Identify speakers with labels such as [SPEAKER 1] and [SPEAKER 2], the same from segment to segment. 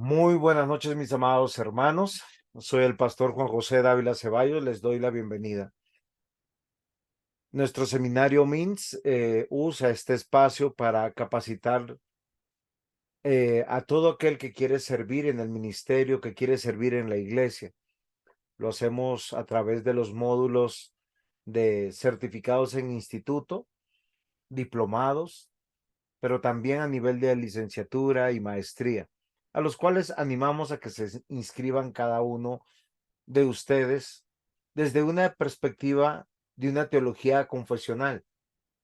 [SPEAKER 1] Muy buenas noches, mis amados hermanos. Soy el pastor Juan José Dávila Ceballos. Les doy la bienvenida. Nuestro seminario MINS usa este espacio para capacitar a todo aquel que quiere servir en el ministerio, que quiere servir en la iglesia. Lo hacemos a través de los módulos de certificados en instituto, diplomados, pero también a nivel de licenciatura y maestría, a los cuales animamos a que se inscriban cada uno de ustedes desde una perspectiva de una teología confesional.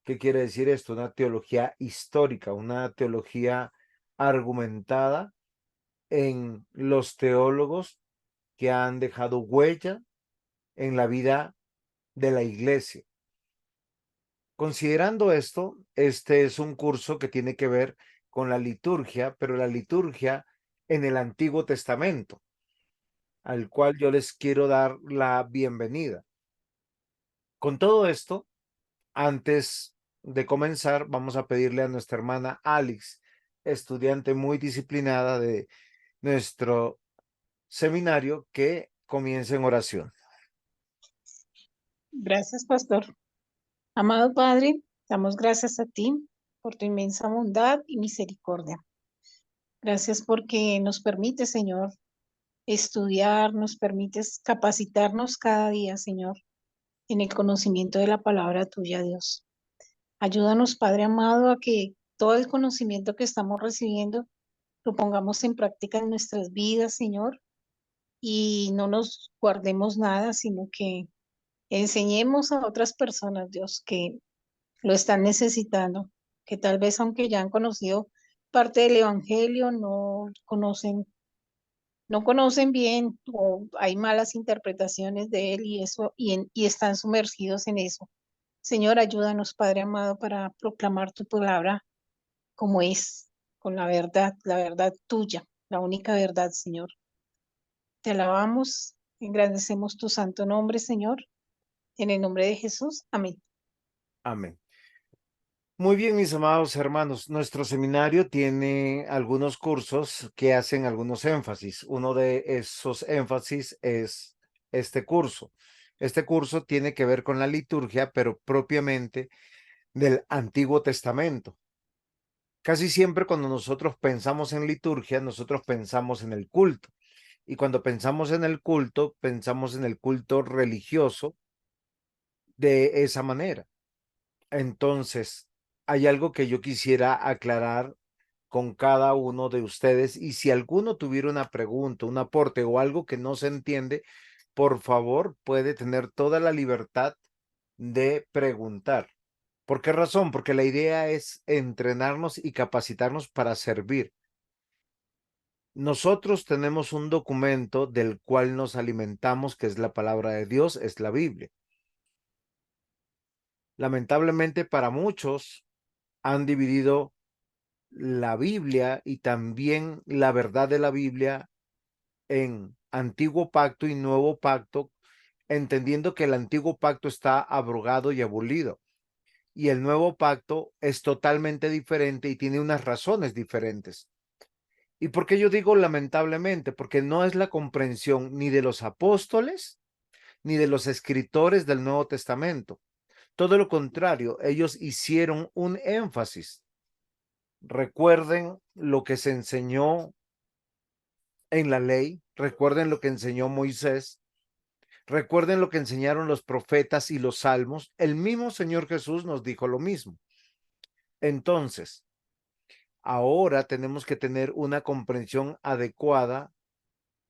[SPEAKER 1] ¿Qué quiere decir esto? Una teología histórica, una teología argumentada en los teólogos que han dejado huella en la vida de la iglesia. Considerando esto, este es un curso que tiene que ver con la liturgia, pero la liturgia en el Antiguo Testamento, al cual yo les quiero dar la bienvenida. Con todo esto, antes de comenzar, vamos a pedirle a nuestra hermana Alex, estudiante muy disciplinada de nuestro seminario, que comience en oración.
[SPEAKER 2] Gracias, pastor. Amado Padre, damos gracias a ti por tu inmensa bondad y misericordia. Gracias porque nos permite, Señor, estudiar, nos permites capacitarnos cada día, Señor, en el conocimiento de la palabra tuya, Dios. Ayúdanos, Padre amado, a que todo el conocimiento que estamos recibiendo lo pongamos en práctica en nuestras vidas, Señor, y no nos guardemos nada, sino que enseñemos a otras personas, Dios, que lo están necesitando, que tal vez aunque ya han conocido parte del evangelio, no conocen bien o hay malas interpretaciones de él y eso y están sumergidos en eso. Señor, ayúdanos, Padre amado, para proclamar tu palabra como es, con la verdad tuya, la única verdad, Señor. Te alabamos, engrandecemos tu santo nombre, Señor, en el nombre de Jesús. Amén.
[SPEAKER 1] Amén. Muy bien, mis amados hermanos, nuestro seminario tiene algunos cursos que hacen algunos énfasis. Uno de esos énfasis es este curso. Este curso tiene que ver con la liturgia, pero propiamente del Antiguo Testamento. Casi siempre cuando nosotros pensamos en liturgia, nosotros pensamos en el culto. Y cuando pensamos en el culto, pensamos en el culto religioso de esa manera. Entonces, hay algo que yo quisiera aclarar con cada uno de ustedes, y si alguno tuviera una pregunta, un aporte o algo que no se entiende, por favor, puede tener toda la libertad de preguntar. ¿Por qué razón? Porque la idea es entrenarnos y capacitarnos para servir. Nosotros tenemos un documento del cual nos alimentamos, que es la palabra de Dios, es la Biblia. Lamentablemente para muchos han dividido la Biblia y también la verdad de la Biblia en antiguo pacto y nuevo pacto, entendiendo que el antiguo pacto está abrogado y abolido y el nuevo pacto es totalmente diferente y tiene unas razones diferentes. ¿Y por qué yo digo lamentablemente? Porque no es la comprensión ni de los apóstoles ni de los escritores del Nuevo Testamento. Todo lo contrario, ellos hicieron un énfasis. Recuerden lo que se enseñó en la ley, recuerden lo que enseñó Moisés, recuerden lo que enseñaron los profetas y los salmos. El mismo Señor Jesús nos dijo lo mismo. Entonces, ahora tenemos que tener una comprensión adecuada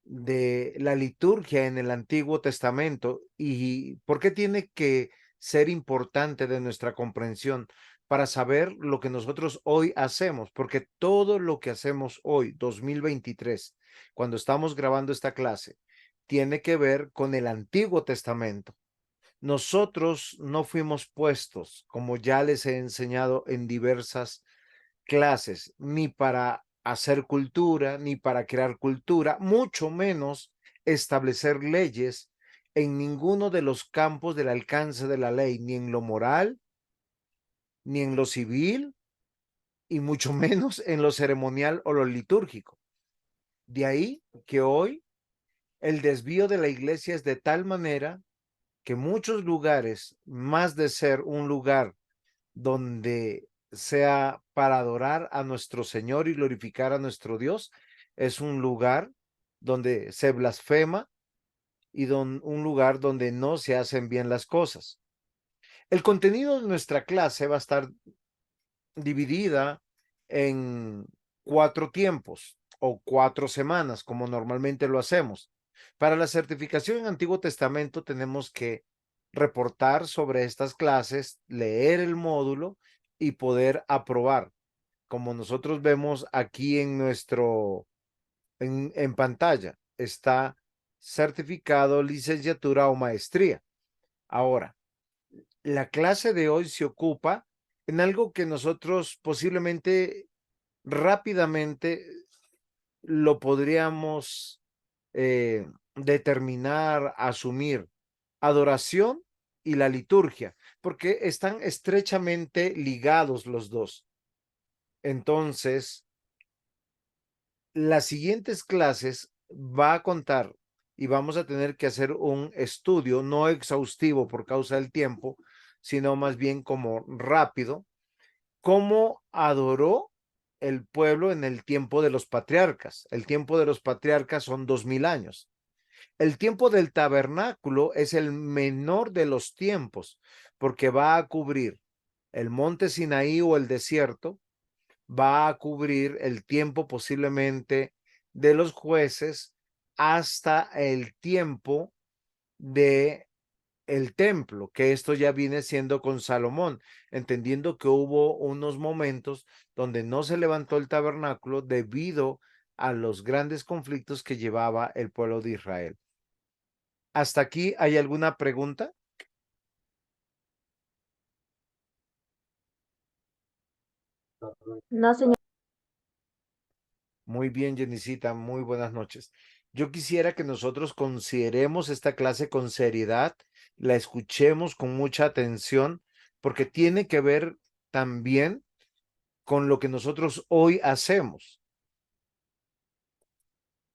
[SPEAKER 1] de la liturgia en el Antiguo Testamento. ¿Y por qué tiene que ser importante de nuestra comprensión? Para saber lo que nosotros hoy hacemos, porque todo lo que hacemos hoy, 2023, cuando estamos grabando esta clase, tiene que ver con el Antiguo Testamento. Nosotros no fuimos puestos, como ya les he enseñado en diversas clases, ni para hacer cultura, ni para crear cultura, mucho menos establecer leyes en ninguno de los campos del alcance de la ley, ni en lo moral, ni en lo civil, y mucho menos en lo ceremonial o lo litúrgico. De ahí que hoy el desvío de la iglesia es de tal manera que muchos lugares, más de ser un lugar donde sea para adorar a nuestro Señor y glorificar a nuestro Dios, es un lugar donde se blasfema y un lugar donde no se hacen bien las cosas. El contenido de nuestra clase va a estar dividida en 4 tiempos o 4 semanas, como normalmente lo hacemos. Para la certificación en Antiguo Testamento tenemos que reportar sobre estas clases, leer el módulo y poder aprobar. Como nosotros vemos aquí en en pantalla, está certificado, licenciatura o maestría. Ahora, la clase de hoy se ocupa en algo que nosotros posiblemente rápidamente lo podríamos determinar, asumir, adoración y la liturgia, porque están estrechamente ligados los dos. Entonces, las siguientes clases va a contar y vamos a tener que hacer un estudio no exhaustivo por causa del tiempo, sino más bien como rápido, cómo adoró el pueblo en el tiempo de los patriarcas. El tiempo de los patriarcas son 2000 años. El tiempo del tabernáculo es el menor de los tiempos, porque va a cubrir el monte Sinaí o el desierto, va a cubrir el tiempo posiblemente de los jueces hasta el tiempo de el templo, que esto ya viene siendo con Salomón, entendiendo que hubo unos momentos donde no se levantó el tabernáculo debido a los grandes conflictos que llevaba el pueblo de Israel. ¿Hasta aquí hay alguna pregunta?
[SPEAKER 3] No, señor.
[SPEAKER 1] Muy bien, Jenicita, muy buenas noches. Yo quisiera que nosotros consideremos esta clase con seriedad, la escuchemos con mucha atención, porque tiene que ver también con lo que nosotros hoy hacemos.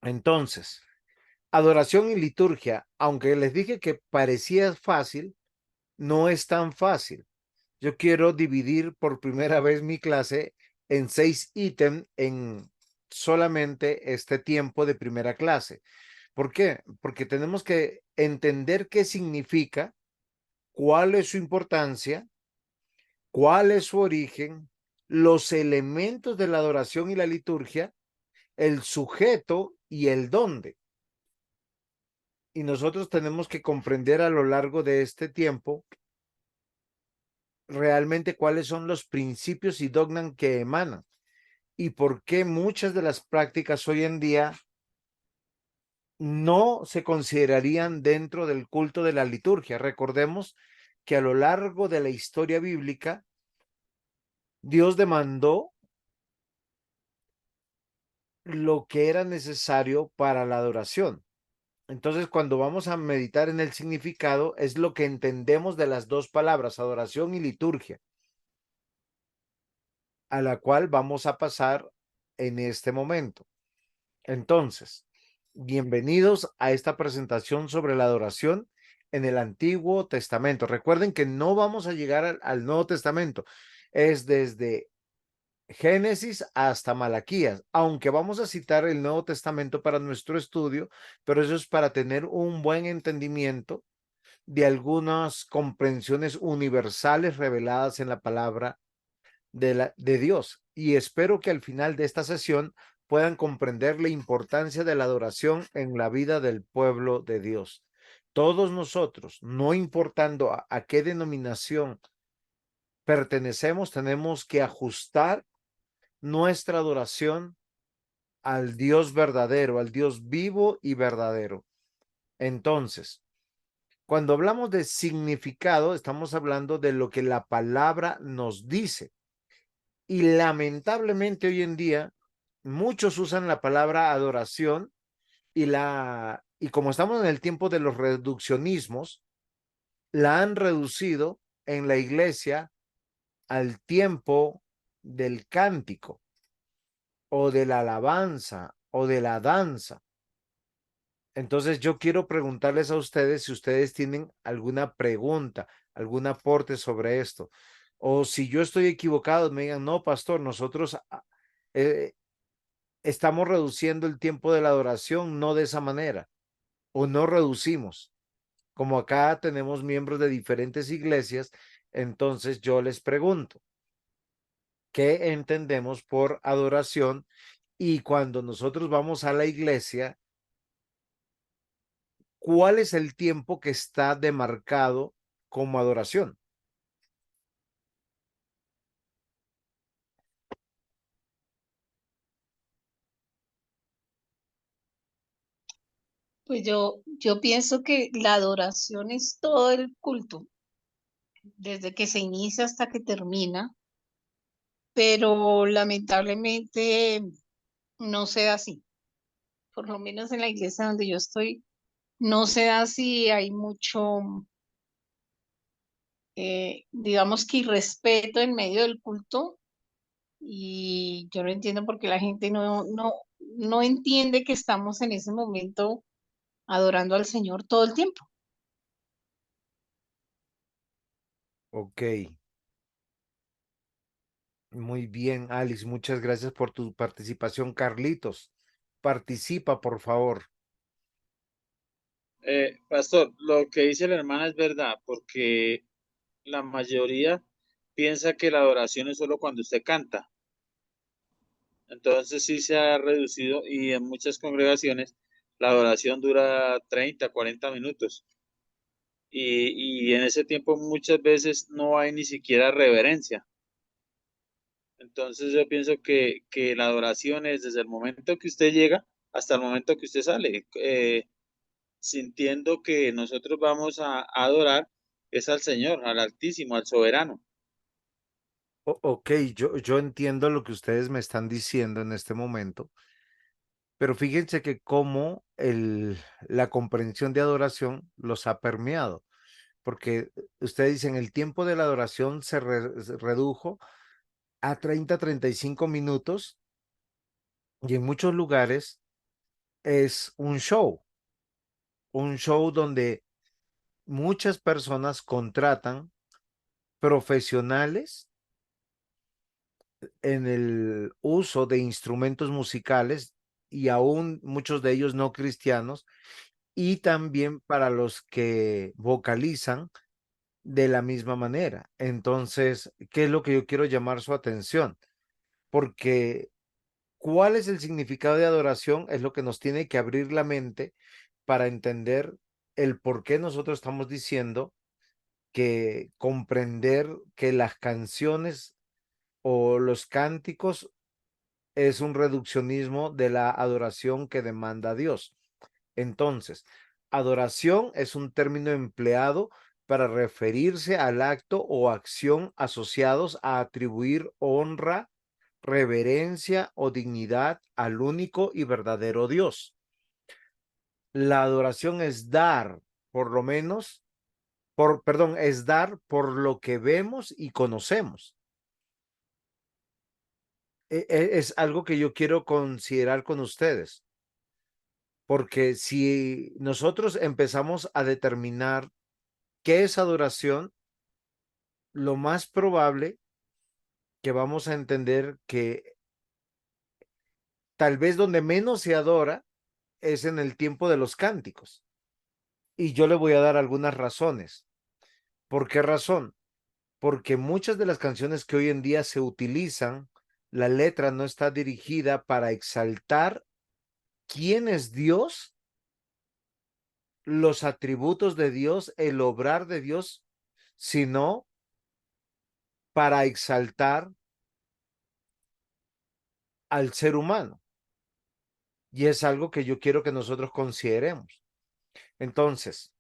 [SPEAKER 1] Entonces, adoración y liturgia, aunque les dije que parecía fácil, no es tan fácil. Yo quiero dividir por primera vez mi clase en 6 ítems en solamente este tiempo de primera clase. ¿Por qué? Porque tenemos que entender qué significa, cuál es su importancia, cuál es su origen, los elementos de la adoración y la liturgia, el sujeto y el dónde. Y nosotros tenemos que comprender a lo largo de este tiempo realmente cuáles son los principios y dogmas que emanan y por qué muchas de las prácticas hoy en día no se considerarían dentro del culto de la liturgia. Recordemos que a lo largo de la historia bíblica, Dios demandó lo que era necesario para la adoración. Entonces, cuando vamos a meditar en el significado, es lo que entendemos de las dos palabras, adoración y liturgia, a la cual vamos a pasar en este momento. Entonces, bienvenidos a esta presentación sobre la adoración en el Antiguo Testamento. Recuerden que no vamos a llegar al Nuevo Testamento, es desde Génesis hasta Malaquías, aunque vamos a citar el Nuevo Testamento para nuestro estudio, pero eso es para tener un buen entendimiento de algunas comprensiones universales reveladas en la palabra de Dios. Y espero que al final de esta sesión puedan comprender la importancia de la adoración en la vida del pueblo de Dios. Todos nosotros, no importando a qué denominación pertenecemos, tenemos que ajustar nuestra adoración al Dios verdadero, al Dios vivo y verdadero. Entonces, cuando hablamos de significado, estamos hablando de lo que la palabra nos dice. Y lamentablemente hoy en día muchos usan la palabra adoración y como estamos en el tiempo de los reduccionismos, la han reducido en la iglesia al tiempo del cántico o de la alabanza o de la danza. Entonces yo quiero preguntarles a ustedes si ustedes tienen alguna pregunta, algún aporte sobre esto. O si yo estoy equivocado, me digan, no, pastor, nosotros eh, estamos reduciendo el tiempo de la adoración, no de esa manera, o no reducimos. Como acá tenemos miembros de diferentes iglesias, entonces yo les pregunto, ¿qué entendemos por adoración? Y cuando nosotros vamos a la iglesia, ¿cuál es el tiempo que está demarcado como adoración?
[SPEAKER 2] Pues yo pienso que la adoración es todo el culto, desde que se inicia hasta que termina, pero lamentablemente no se da así. Por lo menos en la iglesia donde yo estoy, no se da así, hay mucho, digamos que irrespeto en medio del culto y yo no entiendo por qué la gente no entiende que estamos en ese momento adorando al Señor todo el tiempo.
[SPEAKER 1] Ok, muy bien, Alice, muchas gracias por tu participación. Carlitos, participa, por favor.
[SPEAKER 3] Pastor, lo que dice la hermana es verdad, porque la mayoría piensa que la adoración es solo cuando usted canta. Entonces sí se ha reducido y en muchas congregaciones la adoración dura 30, 40 minutos. Y en ese tiempo muchas veces no hay ni siquiera reverencia. Entonces yo pienso que la adoración es desde el momento que usted llega hasta el momento que usted sale. Sintiendo que nosotros vamos a adorar es al Señor, al Altísimo, al Soberano.
[SPEAKER 1] Ok, yo entiendo lo que ustedes me están diciendo en este momento, pero fíjense que cómo la comprensión de adoración los ha permeado, porque ustedes dicen el tiempo de la adoración se redujo a 30, 35 minutos y en muchos lugares es un show donde muchas personas contratan profesionales en el uso de instrumentos musicales y aún muchos de ellos no cristianos, y también para los que vocalizan de la misma manera. Entonces, ¿qué es lo que yo quiero llamar su atención? Porque ¿cuál es el significado de adoración? Es lo que nos tiene que abrir la mente para entender el por qué nosotros estamos diciendo que comprender que las canciones o los cánticos es un reduccionismo de la adoración que demanda Dios. Entonces, adoración es un término empleado para referirse al acto o acción asociados a atribuir honra, reverencia o dignidad al único y verdadero Dios. La adoración es dar, por lo menos, perdón, es dar por lo que vemos y conocemos. Es algo que yo quiero considerar con ustedes, porque si nosotros empezamos a determinar qué es adoración, lo más probable que vamos a entender que tal vez donde menos se adora es en el tiempo de los cánticos. Y yo le voy a dar algunas razones. ¿Por qué razón? Porque muchas de las canciones que hoy en día se utilizan, la letra no está dirigida para exaltar quién es Dios, los atributos de Dios, el obrar de Dios, sino para exaltar al ser humano. Y es algo que yo quiero que nosotros consideremos. Entonces,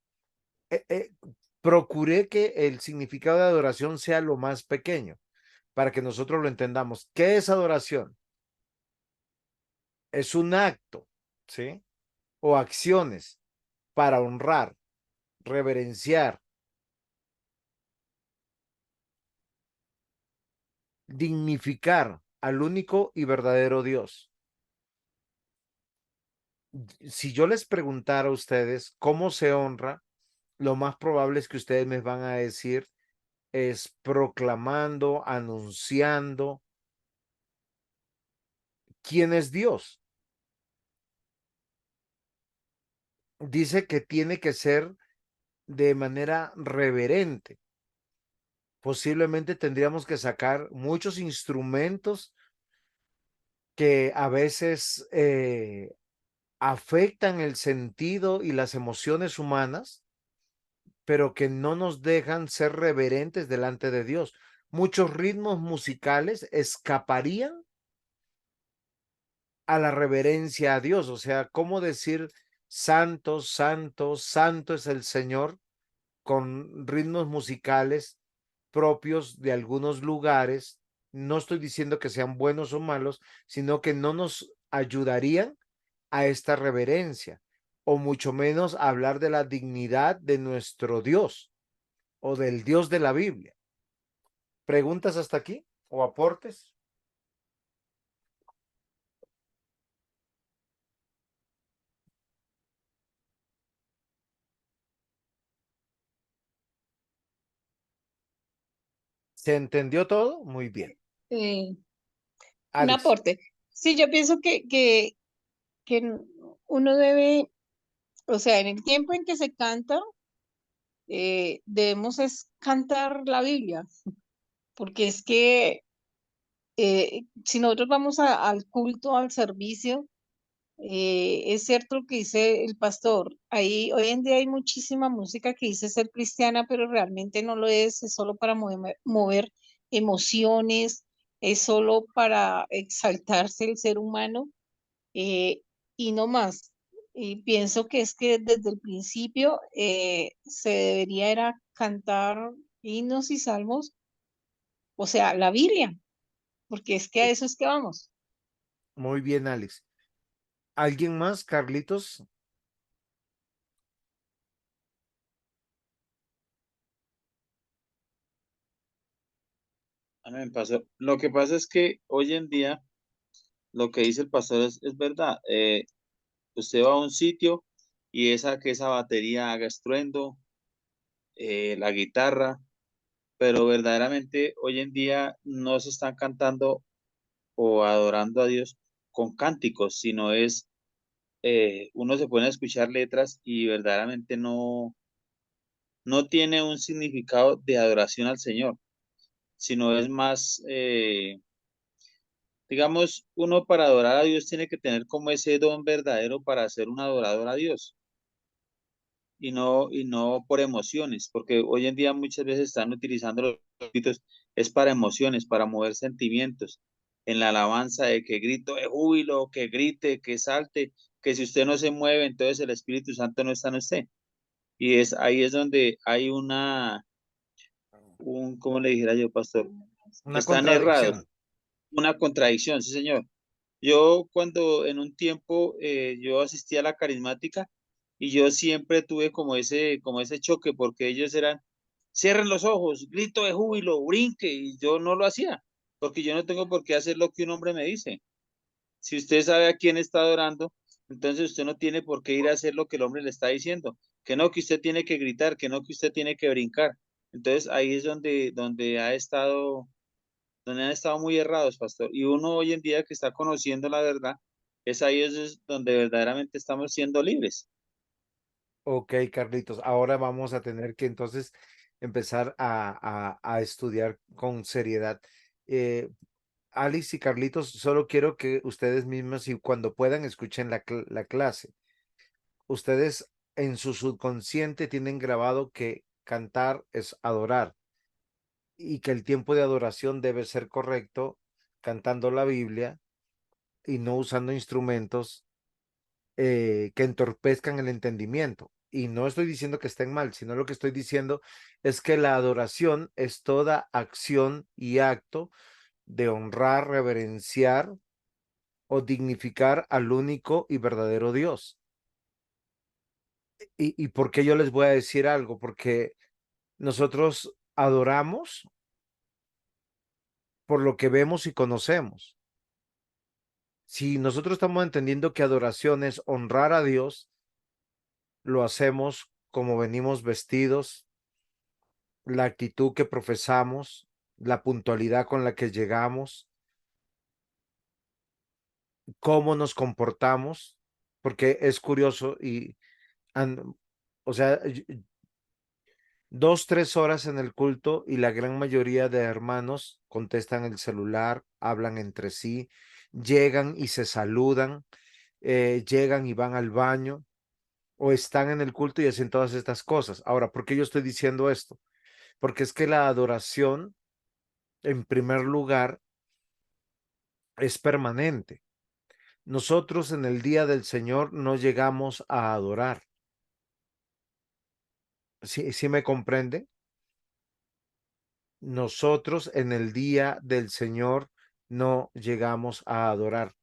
[SPEAKER 1] eh, eh, procuré que el significado de adoración sea lo más pequeño para que nosotros lo entendamos. ¿Qué es adoración? Es un acto, ¿sí? O acciones para honrar, reverenciar, dignificar al único y verdadero Dios. Si yo les preguntara a ustedes cómo se honra, lo más probable es que ustedes me van a decir es proclamando, anunciando quién es Dios. Dice que tiene que ser de manera reverente. Posiblemente tendríamos que sacar muchos instrumentos que a veces afectan el sentido y las emociones humanas, pero que no nos dejan ser reverentes delante de Dios. Muchos ritmos musicales escaparían a la reverencia a Dios. O sea, ¿cómo decir santo, santo, santo es el Señor con ritmos musicales propios de algunos lugares? No estoy diciendo que sean buenos o malos, sino que no nos ayudarían a esta reverencia, o mucho menos hablar de la dignidad de nuestro Dios o del Dios de la Biblia. ¿Preguntas hasta aquí o aportes? ¿Se entendió todo? Muy bien.
[SPEAKER 2] Eh, un
[SPEAKER 1] Alice.
[SPEAKER 2] aporte. Sí, yo pienso que uno debe, o sea, en el tiempo en que se canta, debemos es cantar la Biblia, porque es que si nosotros vamos al culto, al servicio, es cierto lo que dice el pastor. Ahí, hoy en día hay muchísima música que dice ser cristiana, pero realmente no lo es solo para mover emociones, es solo para exaltarse el ser humano eh, y no más. Y pienso que es que desde el principio se debería era cantar himnos y salmos, o sea, la Biblia, porque es que a eso es que vamos.
[SPEAKER 1] Muy bien, Alex. ¿Alguien más, Carlitos?
[SPEAKER 3] Amén, pastor. Lo que pasa es que hoy en día lo que dice el pastor es verdad. Usted va a un sitio y que esa batería haga estruendo, la guitarra, pero verdaderamente hoy en día no se están cantando o adorando a Dios con cánticos, sino uno se pone a escuchar letras y verdaderamente no tiene un significado de adoración al Señor, sino es más, digamos, uno para adorar a Dios tiene que tener como ese don verdadero para ser un adorador a Dios y no por emociones, porque hoy en día muchas veces están utilizando los gritos, es para emociones, para mover sentimientos, en la alabanza de que grito de júbilo, que grite, que salte, que si usted no se mueve, entonces el Espíritu Santo no está en usted. Y ahí es donde hay ¿cómo le dijera yo, pastor?
[SPEAKER 1] Una
[SPEAKER 3] Están errados,
[SPEAKER 1] contradicción.
[SPEAKER 3] una contradicción, sí, señor. Yo cuando en un tiempo yo asistí a la carismática y yo siempre tuve como ese choque porque ellos eran, cierren los ojos, grito de júbilo, brinque, y yo no lo hacía, porque yo no tengo por qué hacer lo que un hombre me dice. Si usted sabe a quién está adorando, entonces usted no tiene por qué ir a hacer lo que el hombre le está diciendo, que no, que usted tiene que gritar, que no, que usted tiene que brincar. Entonces ahí es donde han estado muy errados, pastor. Y uno hoy en día que está conociendo la verdad, es ahí donde verdaderamente estamos siendo libres.
[SPEAKER 1] Ok, Carlitos. Ahora vamos a tener que entonces empezar a estudiar con seriedad. Eh, Alice y Carlitos, solo quiero que ustedes mismos y cuando puedan escuchen la clase. Ustedes en su subconsciente tienen grabado que cantar es adorar y que el tiempo de adoración debe ser correcto cantando la Biblia y no usando instrumentos que entorpezcan el entendimiento. Y no estoy diciendo que estén mal, sino lo que estoy diciendo es que la adoración es toda acción y acto de honrar, reverenciar o dignificar al único y verdadero Dios. ¿Y por qué yo les voy a decir algo? Porque nosotros adoramos por lo que vemos y conocemos, Si nosotros estamos entendiendo que adoración es honrar a Dios, lo hacemos como venimos vestidos, la actitud que profesamos, la puntualidad con la que llegamos, cómo nos comportamos, porque es curioso y, o sea, 2, 3 horas en el culto y la gran mayoría de hermanos contestan el celular, hablan entre sí, llegan y se saludan, llegan y van al baño o están en el culto y hacen todas estas cosas. Ahora, ¿por qué yo estoy diciendo esto? Porque es que la adoración, en primer lugar, es permanente. Nosotros en el día del Señor no llegamos a adorar. ¿Sí me comprende? Nosotros en el día del Señor no llegamos a adorar.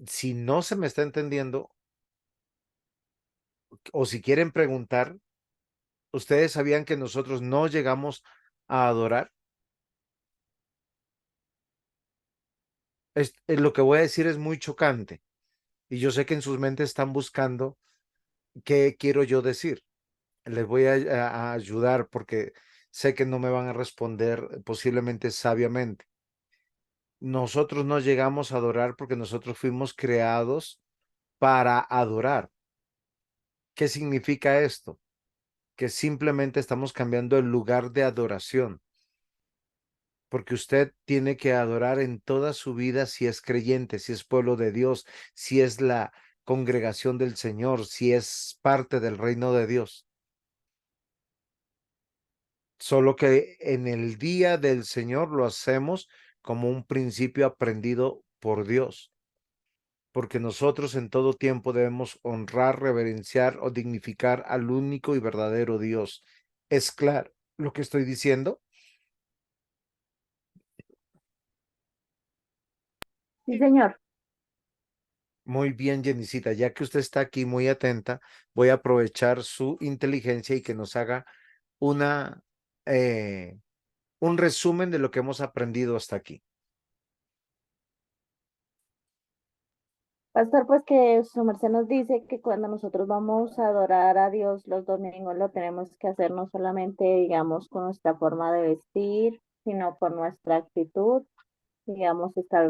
[SPEAKER 1] Si no se me está entendiendo o si quieren preguntar, ¿ustedes sabían que nosotros no llegamos a adorar? Lo que voy a decir es muy chocante y yo sé que en sus mentes están buscando qué quiero yo decir. Les voy a ayudar porque sé que no me van a responder posiblemente sabiamente. Nosotros no llegamos a adorar porque nosotros fuimos creados para adorar. ¿Qué significa esto? Que simplemente estamos cambiando el lugar de adoración, porque usted tiene que adorar en toda su vida si es creyente, si es pueblo de Dios, si es la congregación del Señor, si es parte del reino de Dios. Solo que en el día del Señor lo hacemos como un principio aprendido por Dios, porque nosotros en todo tiempo debemos honrar, reverenciar o dignificar al único y verdadero Dios. ¿Es claro lo que estoy diciendo?
[SPEAKER 4] Sí, señor.
[SPEAKER 1] Muy bien, Jenicita, ya que usted está aquí muy atenta, voy a aprovechar su inteligencia y que nos haga una, eh, un resumen de lo que hemos aprendido hasta aquí.
[SPEAKER 4] Pastor, pues que su merced nos dice que cuando nosotros vamos a adorar a Dios los domingos lo tenemos que hacer no solamente, digamos, con nuestra forma de vestir, sino con nuestra actitud, digamos, estar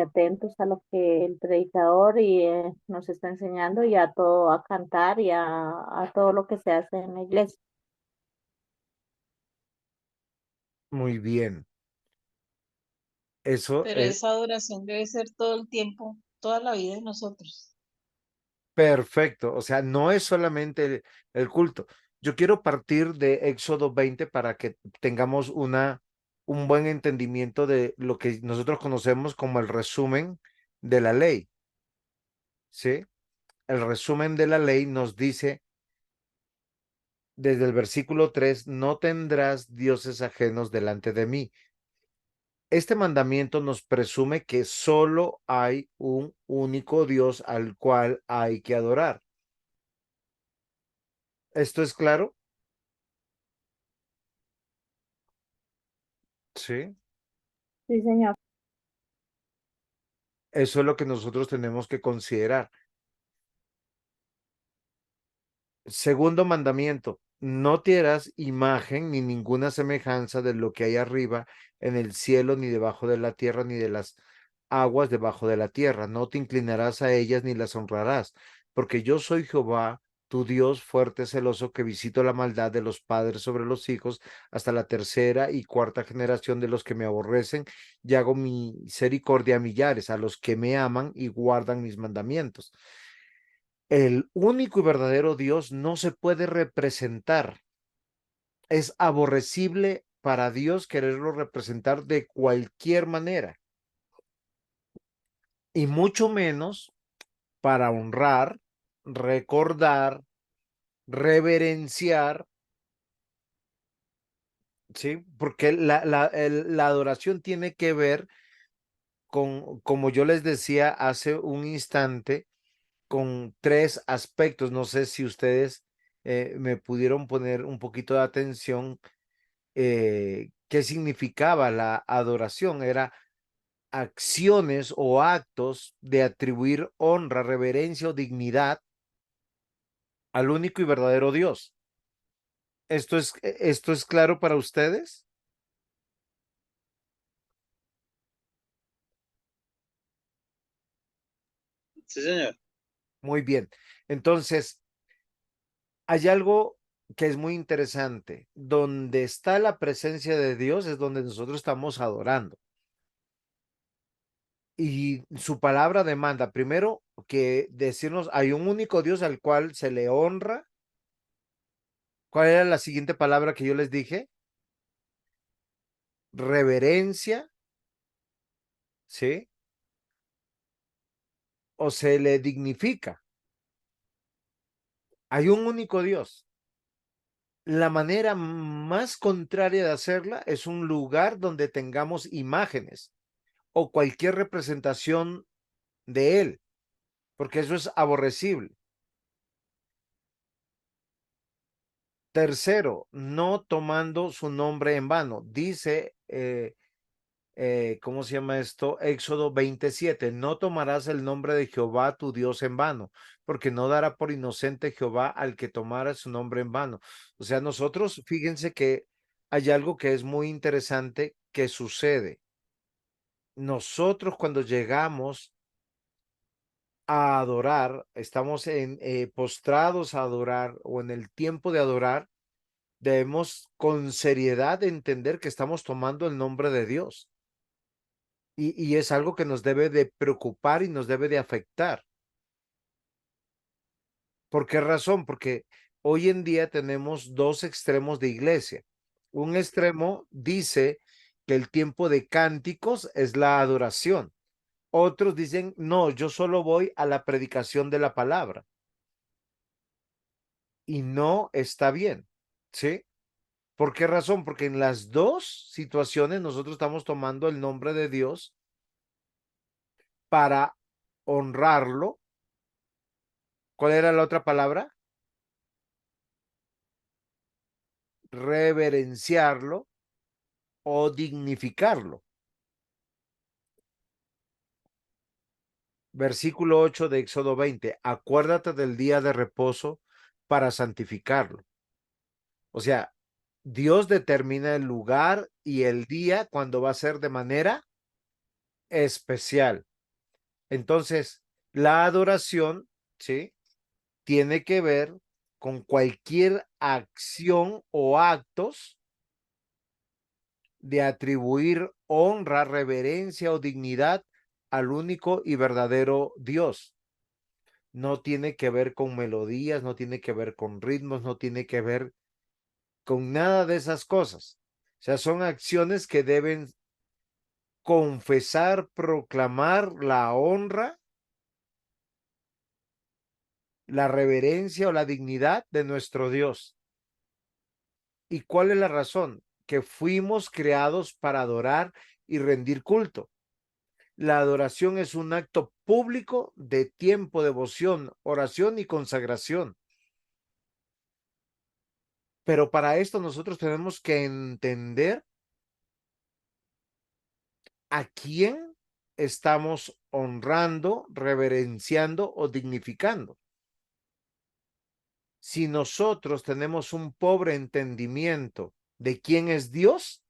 [SPEAKER 4] atentos a lo que el predicador nos está enseñando y a todo, a cantar y a todo lo que se hace en la iglesia.
[SPEAKER 1] Muy bien. Eso
[SPEAKER 2] Pero
[SPEAKER 1] es
[SPEAKER 2] esa adoración debe ser todo el tiempo, toda la vida de nosotros.
[SPEAKER 1] perfecto. O sea, no es solamente el culto. Yo quiero partir de Éxodo 20 para que tengamos un buen entendimiento de lo que nosotros conocemos como el resumen de la ley. ¿Sí? El resumen de la ley nos dice desde el versículo 3, no tendrás dioses ajenos delante de mí. Este mandamiento nos presume que solo hay un único Dios al cual hay que adorar. ¿Esto es claro? Sí.
[SPEAKER 4] Sí, señor.
[SPEAKER 1] Eso es lo que nosotros tenemos que considerar. Segundo mandamiento, no te harás imagen ni ninguna semejanza de lo que hay arriba en el cielo, ni debajo de la tierra, ni de las aguas debajo de la tierra. No te inclinarás a ellas ni las honrarás, porque yo soy Jehová, tu Dios fuerte, celoso, que visito la maldad de los padres sobre los hijos hasta la tercera y cuarta generación de los que me aborrecen, y hago misericordia a millares, a los que me aman y guardan mis mandamientos. El único y verdadero Dios no se puede representar. Es aborrecible para Dios quererlo representar de cualquier manera, y mucho menos para honrar, recordar, reverenciar, ¿sí? Porque la adoración tiene que ver con, como yo les decía hace un instante, con 3 aspectos. No sé si ustedes me pudieron poner un poquito de atención ¿Qué significaba la adoración? Era acciones o actos de atribuir honra, reverencia o dignidad al único y verdadero Dios. ¿Esto es claro para ustedes?
[SPEAKER 3] Sí, señor.
[SPEAKER 1] Muy bien. Entonces, hay algo que es muy interesante. Donde está la presencia de Dios es donde nosotros estamos adorando. Y su palabra demanda, primero, que decirnos, hay un único Dios al cual se le honra. ¿Cuál era la siguiente palabra que yo les dije? Reverencia, ¿sí? O se le dignifica. Hay un único Dios. La manera más contraria de hacerla es un lugar donde tengamos imágenes o cualquier representación de él, porque eso es aborrecible. Tercero, no tomando su nombre en vano. Dice, ¿cómo se llama esto? Éxodo 27, no tomarás el nombre de Jehová tu Dios en vano, porque no dará por inocente Jehová al que tomara su nombre en vano. O sea, nosotros, fíjense que hay algo que es muy interesante que sucede. Nosotros cuando llegamos a adorar, estamos postrados a adorar o en el tiempo de adorar, debemos con seriedad entender que estamos tomando el nombre de Dios. Y es algo que nos debe de preocupar y nos debe de afectar. ¿Por qué razón? Porque hoy en día tenemos dos extremos de iglesia. Un extremo dice que el tiempo de cánticos es la adoración. Otros dicen, no, yo solo voy a la predicación de la palabra. Y no está bien, ¿sí? ¿Por qué razón? Porque en las dos situaciones nosotros estamos tomando el nombre de Dios para honrarlo. ¿Cuál era la otra palabra? Reverenciarlo o dignificarlo. Versículo 8 de Éxodo 20. Acuérdate del día de reposo para santificarlo. O sea, Dios determina el lugar y el día cuando va a ser de manera especial. Entonces, la adoración, ¿sí? Tiene que ver con cualquier acción o actos de atribuir honra, reverencia o dignidad al único y verdadero Dios. No tiene que ver con melodías, no tiene que ver con ritmos, no tiene que ver con nada de esas cosas. O sea, son acciones que deben confesar, proclamar la honra, la reverencia o la dignidad de nuestro Dios. ¿Y cuál es la razón? Que fuimos creados para adorar y rendir culto. La adoración es un acto público de tiempo, devoción, oración y consagración. Pero para esto nosotros tenemos que entender a quién estamos honrando, reverenciando o dignificando. Si nosotros tenemos un pobre entendimiento de quién es Dios,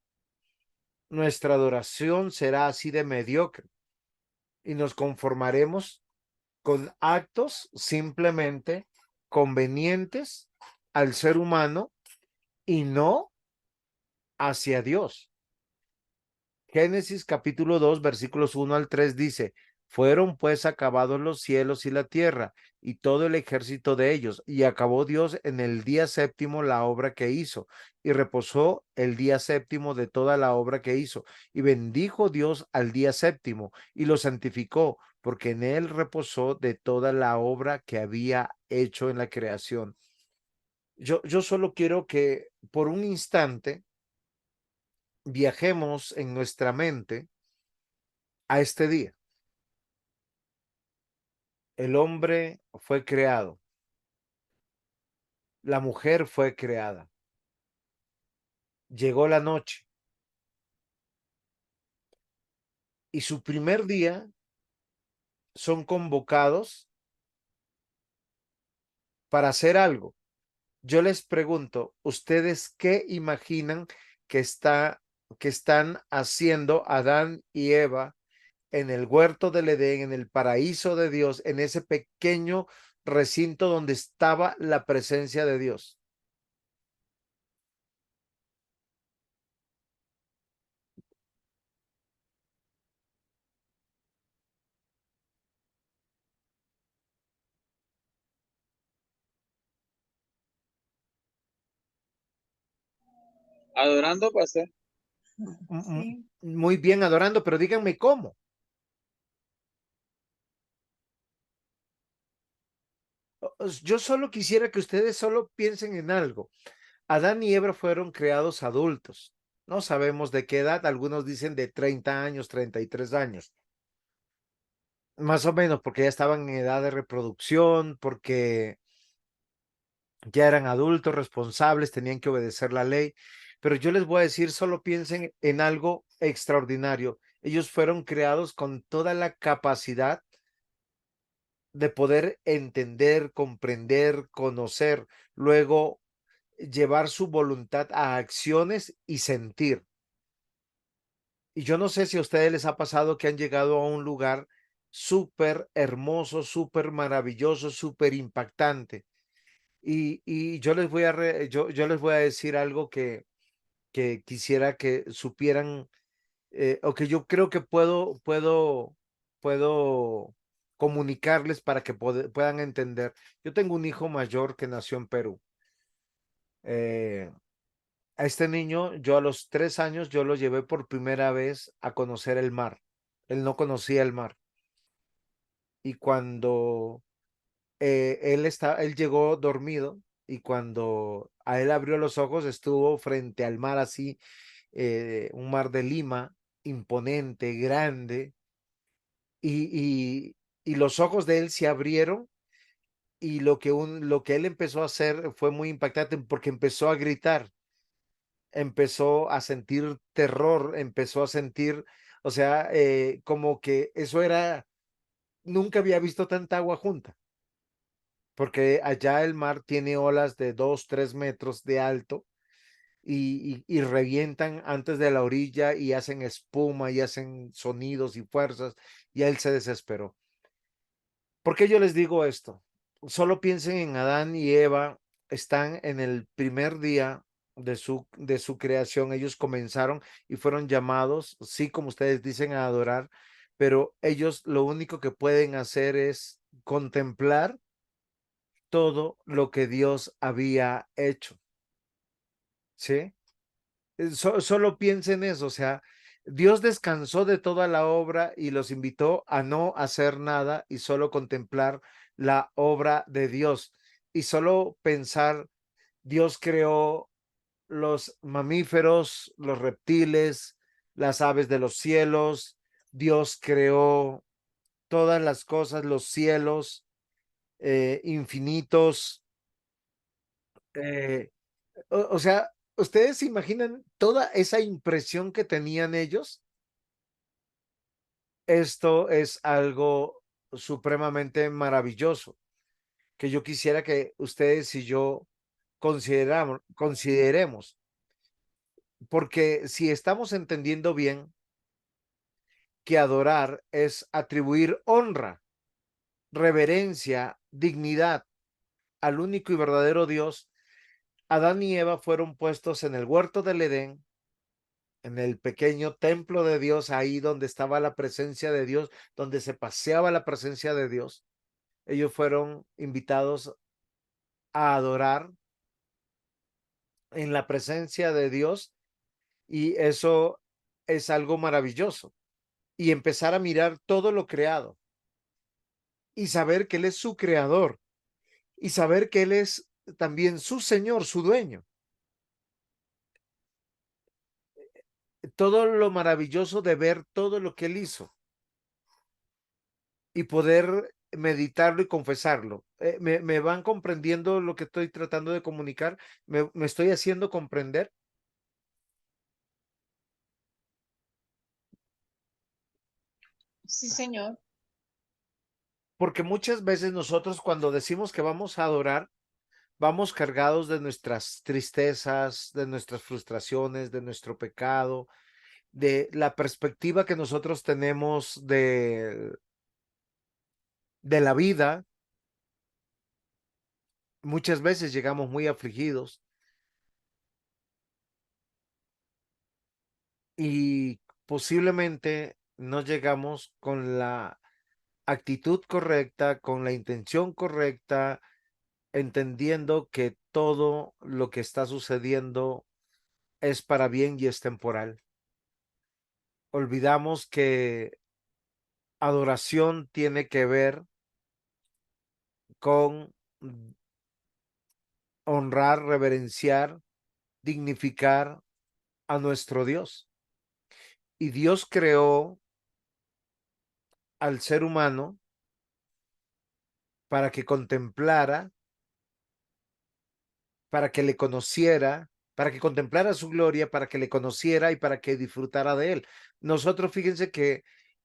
[SPEAKER 1] nuestra adoración será así de mediocre y nos conformaremos con actos simplemente convenientes al ser humano y no hacia Dios. Génesis capítulo 2 versículos 1 al 3 dice, fueron pues acabados los cielos y la tierra y todo el ejército de ellos, y acabó Dios en el día séptimo la obra que hizo, y reposó el día séptimo de toda la obra que hizo, y bendijo Dios al día séptimo, y lo santificó, porque en él reposó de toda la obra que había hecho en la creación. Yo solo quiero que por un instante viajemos en nuestra mente a este día. El hombre fue creado, la mujer fue creada, llegó la noche, y su primer día son convocados para hacer algo. Yo les pregunto, ¿ustedes qué imaginan que están haciendo Adán y Eva en el huerto del Edén, en el paraíso de Dios, en ese pequeño recinto donde estaba la presencia de Dios?
[SPEAKER 3] Adorando, pastor.
[SPEAKER 2] Sí.
[SPEAKER 1] Muy bien, adorando, pero díganme cómo. Yo solo quisiera que ustedes solo piensen en algo. Adán y Eva fueron creados adultos. No sabemos de qué edad, algunos dicen de 30 años, 33 años. Más o menos porque ya estaban en edad de reproducción, porque ya eran adultos responsables, tenían que obedecer la ley. Pero yo les voy a decir, solo piensen en algo extraordinario. Ellos fueron creados con toda la capacidad de poder entender, comprender, conocer, luego llevar su voluntad a acciones y sentir. Y yo no sé si a ustedes les ha pasado que han llegado a un lugar súper hermoso, súper maravilloso, súper impactante. Y yo les voy yo les voy a decir algo que quisiera que supieran, o que yo creo que puedo comunicarles para que puedan entender. Yo tengo un hijo mayor que nació en Perú. Eh, a este niño, yo a los 3 años, yo lo llevé por primera vez a conocer el mar. Él no conocía el mar. Y cuando él llegó dormido y cuando a él abrió los ojos, estuvo frente al mar así, un mar de Lima, imponente, grande, y, y los ojos de él se abrieron y lo que él empezó a hacer fue muy impactante porque empezó a gritar, empezó a sentir terror, empezó a sentir, o sea, como que eso era, nunca había visto tanta agua junta, porque allá el mar tiene olas de 2, 3 metros de alto y revientan antes de la orilla y hacen espuma y hacen sonidos y fuerzas, y él se desesperó. ¿Por qué yo les digo esto? Solo piensen en Adán y Eva, están en el primer día de su creación. Ellos comenzaron y fueron llamados, sí, como ustedes dicen, a adorar, pero ellos lo único que pueden hacer es contemplar todo lo que Dios había hecho, ¿sí? Solo piensen eso, o sea, Dios descansó de toda la obra y los invitó a no hacer nada y solo contemplar la obra de Dios y solo pensar, Dios creó los mamíferos, los reptiles, las aves de los cielos, Dios creó todas las cosas, los cielos infinitos. eh, o sea, ¿ustedes se imaginan toda esa impresión que tenían ellos? Esto es algo supremamente maravilloso que yo quisiera que ustedes y yo consideremos, porque si estamos entendiendo bien que adorar es atribuir honra, reverencia, dignidad al único y verdadero Dios, Adán y Eva fueron puestos en el huerto del Edén, en el pequeño templo de Dios, ahí donde estaba la presencia de Dios, donde se paseaba la presencia de Dios. Ellos fueron invitados a adorar en la presencia de Dios y eso es algo maravilloso. Y empezar a mirar todo lo creado y saber que Él es su creador y saber que Él es también su Señor, su dueño. Todo lo maravilloso de ver todo lo que Él hizo y poder meditarlo y confesarlo. Me van comprendiendo lo que estoy tratando de comunicar? Me estoy haciendo comprender?
[SPEAKER 2] Sí, Señor.
[SPEAKER 1] Porque muchas veces nosotros cuando decimos que vamos a adorar, vamos cargados de nuestras tristezas, de nuestras frustraciones, de nuestro pecado, de la perspectiva que nosotros tenemos de la vida. Muchas veces llegamos muy afligidos y posiblemente no llegamos con la actitud correcta, con la intención correcta, entendiendo que todo lo que está sucediendo es para bien y es temporal. Olvidamos que adoración tiene que ver con honrar, reverenciar, dignificar a nuestro Dios. Y Dios creó al ser humano para que contemplara, para que le conociera, para que contemplara su gloria, para que le conociera y para que disfrutara de él. Nosotros, fíjense que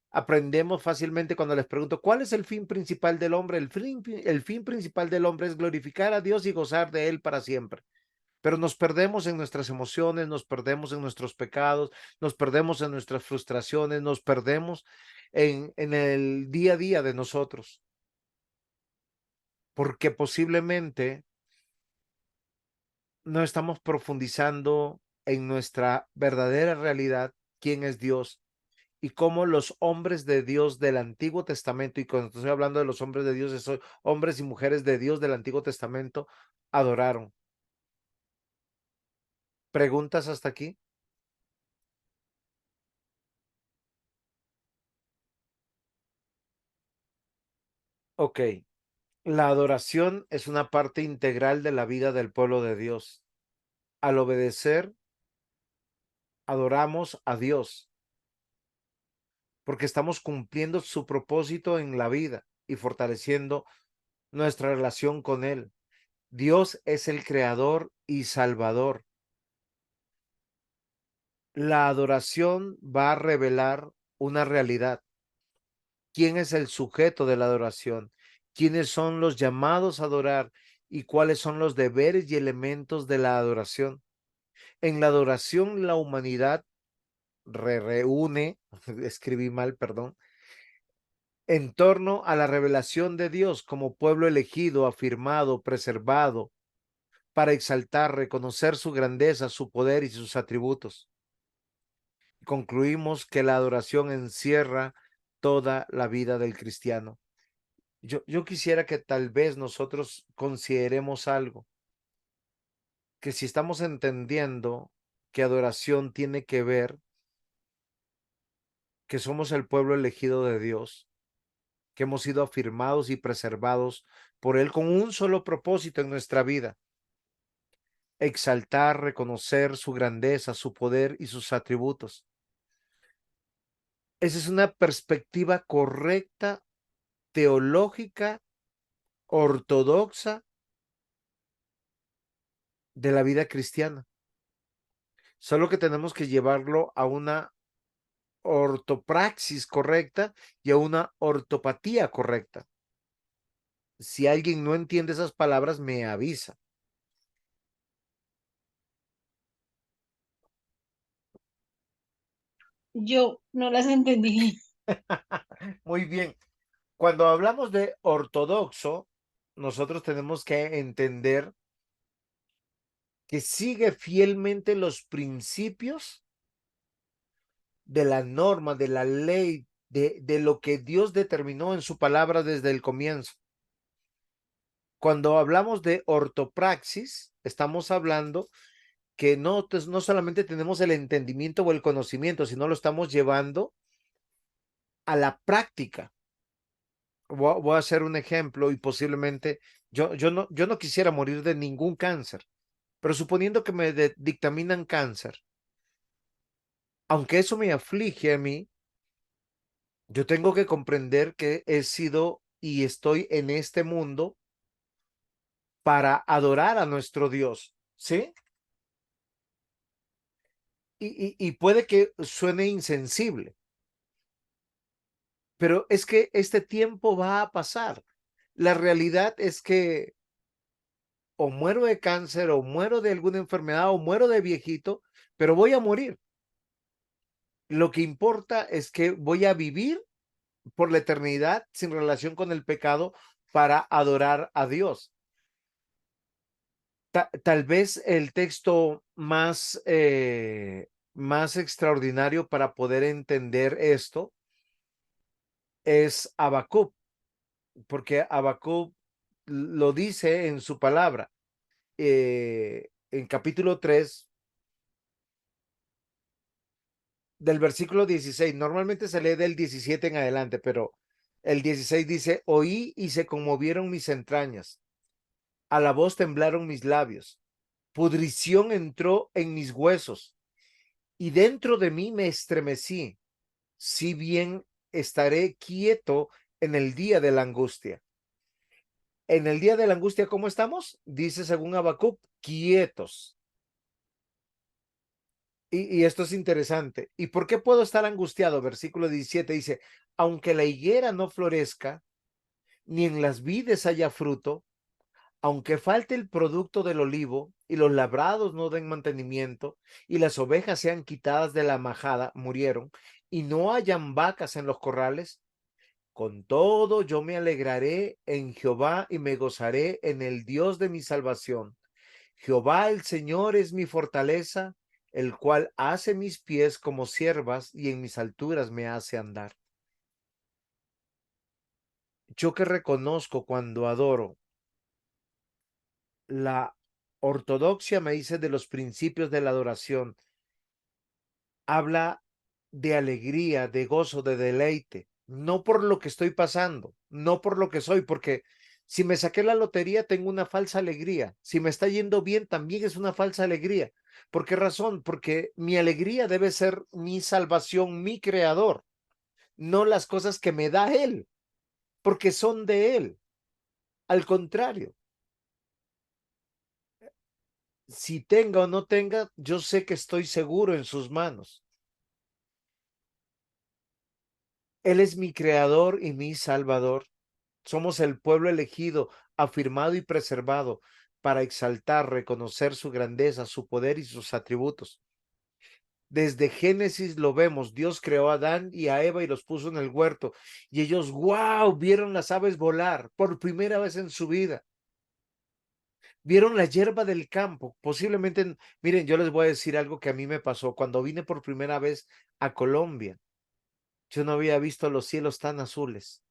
[SPEAKER 1] aprendemos fácilmente cuando les pregunto, ¿cuál es el fin principal del hombre? El fin principal del hombre es glorificar a Dios y gozar de él para siempre. Pero nos perdemos en nuestras emociones, nos perdemos en nuestros pecados, nos perdemos en nuestras frustraciones, nos perdemos en el día a día de nosotros, porque posiblemente no estamos profundizando en nuestra verdadera realidad, quién es Dios y cómo los hombres de Dios del Antiguo Testamento, y cuando estoy hablando de los hombres de Dios, esos hombres y mujeres de Dios del Antiguo Testamento, adoraron. ¿Preguntas hasta aquí? Ok. La adoración es una parte integral de la vida del pueblo de Dios. Al obedecer, adoramos a Dios porque estamos cumpliendo su propósito en la vida y fortaleciendo nuestra relación con Él. Dios es el creador y salvador. La adoración va a revelar una realidad. ¿Quién es el sujeto de la adoración? ¿Quiénes son los llamados a adorar? ¿Y cuáles son los deberes y elementos de la adoración? En la adoración, la humanidad reúne, escribí mal, perdón, en torno a la revelación de Dios como pueblo elegido, afirmado, preservado, para exaltar, reconocer su grandeza, su poder y sus atributos. Concluimos que la adoración encierra toda la vida del cristiano. Yo quisiera que tal vez nosotros consideremos algo, que si estamos entendiendo que adoración tiene que ver que somos el pueblo elegido de Dios, que hemos sido afirmados y preservados por Él con un solo propósito en nuestra vida: exaltar, reconocer su grandeza, su poder y sus atributos. Esa es una perspectiva correcta, teológica, ortodoxa de la vida cristiana. Solo que tenemos que llevarlo a una ortopraxis correcta y a una ortopatía correcta. Si alguien no entiende esas palabras, me avisa.
[SPEAKER 2] Yo no las entendí.
[SPEAKER 1] Muy bien. Cuando hablamos de ortodoxo, nosotros tenemos que entender que sigue fielmente los principios de la norma, de la ley, de lo que Dios determinó en su palabra desde el comienzo. Cuando hablamos de ortopraxis, estamos hablando que no solamente tenemos el entendimiento o el conocimiento, sino lo estamos llevando a la práctica. Voy a hacer un ejemplo y posiblemente yo no quisiera morir de ningún cáncer, pero suponiendo que me dictaminan cáncer, aunque eso me aflige a mí, yo tengo que comprender que he sido y estoy en este mundo para adorar a nuestro Dios, ¿sí? Y puede que suene insensible, pero es que este tiempo va a pasar. La realidad es que o muero de cáncer, o muero de alguna enfermedad, o muero de viejito, pero voy a morir. Lo que importa es que voy a vivir por la eternidad sin relación con el pecado para adorar a Dios. Tal vez el texto más extraordinario para poder entender esto es Habacuc, porque Habacuc lo dice en su palabra. En capítulo 3 del versículo 16, normalmente se lee del 17 en adelante, pero el 16 dice: oí y se conmovieron mis entrañas, a la voz temblaron mis labios, pudrición entró en mis huesos, y dentro de mí me estremecí, si bien estaré quieto en el día de la angustia. En el día de la angustia, ¿cómo estamos? Dice según Habacuc, quietos. Y esto es interesante. ¿Y por qué puedo estar angustiado? Versículo 17 dice: aunque la higuera no florezca, ni en las vides haya fruto, aunque falte el producto del olivo, y los labrados no den mantenimiento, y las ovejas sean quitadas de la majada, murieron, y no hayan vacas en los corrales, con todo yo me alegraré en Jehová y me gozaré en el Dios de mi salvación. Jehová el Señor es mi fortaleza, el cual hace mis pies como ciervas y en mis alturas me hace andar. Yo que reconozco cuando adoro, la ortodoxia me dice de los principios de la adoración, habla de alegría, de gozo, de deleite, no por lo que estoy pasando, no por lo que soy, porque si me saqué la lotería tengo una falsa alegría, si me está yendo bien también es una falsa alegría. ¿Por qué razón? Porque mi alegría debe ser mi salvación, mi creador, no las cosas que me da Él, porque son de Él. Al contrario, si tenga o no tenga, yo sé que estoy seguro en sus manos. Él es mi creador y mi salvador. Somos el pueblo elegido, afirmado y preservado para exaltar, reconocer su grandeza, su poder y sus atributos. Desde Génesis lo vemos, Dios creó a Adán y a Eva y los puso en el huerto, y ellos, wow, vieron las aves volar por primera vez en su vida. Vieron la hierba del campo, posiblemente, miren, yo les voy a decir algo que a mí me pasó cuando vine por primera vez a Colombia. Yo no había visto los cielos tan azules.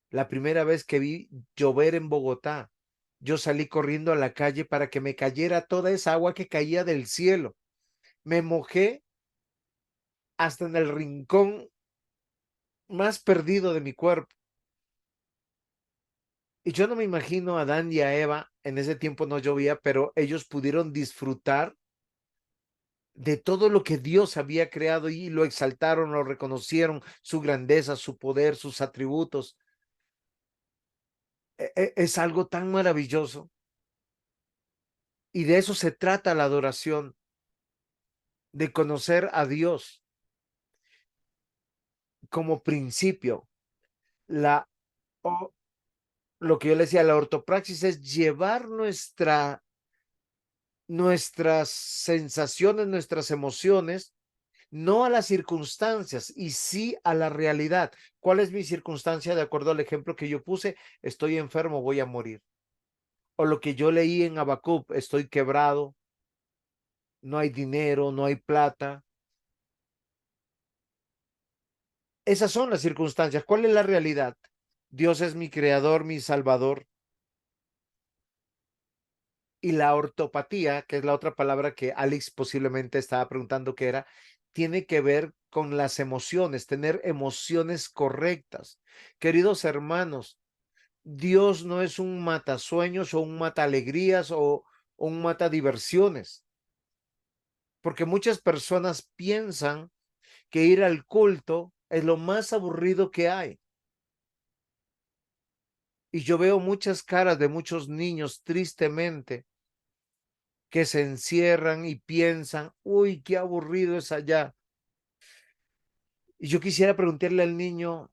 [SPEAKER 1] La primera vez que vi llover en Bogotá, yo salí corriendo a la calle para que me cayera toda esa agua que caía del cielo. Me mojé hasta en el rincón más perdido de mi cuerpo. Y yo no me imagino a Adán y a Eva, en ese tiempo no llovía, pero ellos pudieron disfrutar de todo lo que Dios había creado y lo exaltaron, lo reconocieron, su grandeza, su poder, sus atributos. Es algo tan maravilloso. Y de eso se trata la adoración, de conocer a Dios como principio. La, o, lo que yo le decía, la ortopraxis es llevar nuestras sensaciones, nuestras emociones, no a las circunstancias y sí a la realidad. ¿Cuál es mi circunstancia? De acuerdo al ejemplo que yo puse, estoy enfermo, voy a morir. O lo que yo leí en Habacuc, estoy quebrado, no hay dinero, no hay plata. Esas son las circunstancias. ¿Cuál es la realidad? Dios es mi creador, mi salvador. Y la ortopatía, que es la otra palabra que Alex posiblemente estaba preguntando qué era, tiene que ver con las emociones, tener emociones correctas. Queridos hermanos, Dios no es un matasueños o un mata alegrías o un mata diversiones, porque muchas personas piensan que ir al culto es lo más aburrido que hay. Y yo veo muchas caras de muchos niños tristemente que se encierran y piensan, uy, qué aburrido es allá. Y yo quisiera preguntarle al niño,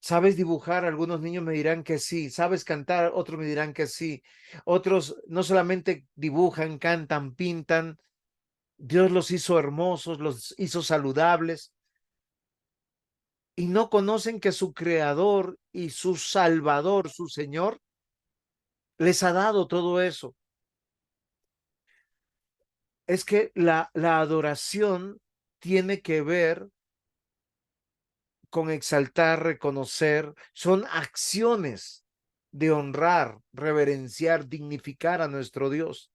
[SPEAKER 1] ¿sabes dibujar? Algunos niños me dirán que sí. ¿Sabes cantar? Otros me dirán que sí. Otros no solamente dibujan, cantan, pintan. Dios los hizo hermosos, los hizo saludables. Y no conocen que su creador y su salvador, su Señor, les ha dado todo eso. Es que la adoración tiene que ver con exaltar, reconocer, son acciones de honrar, reverenciar, dignificar a nuestro Dios.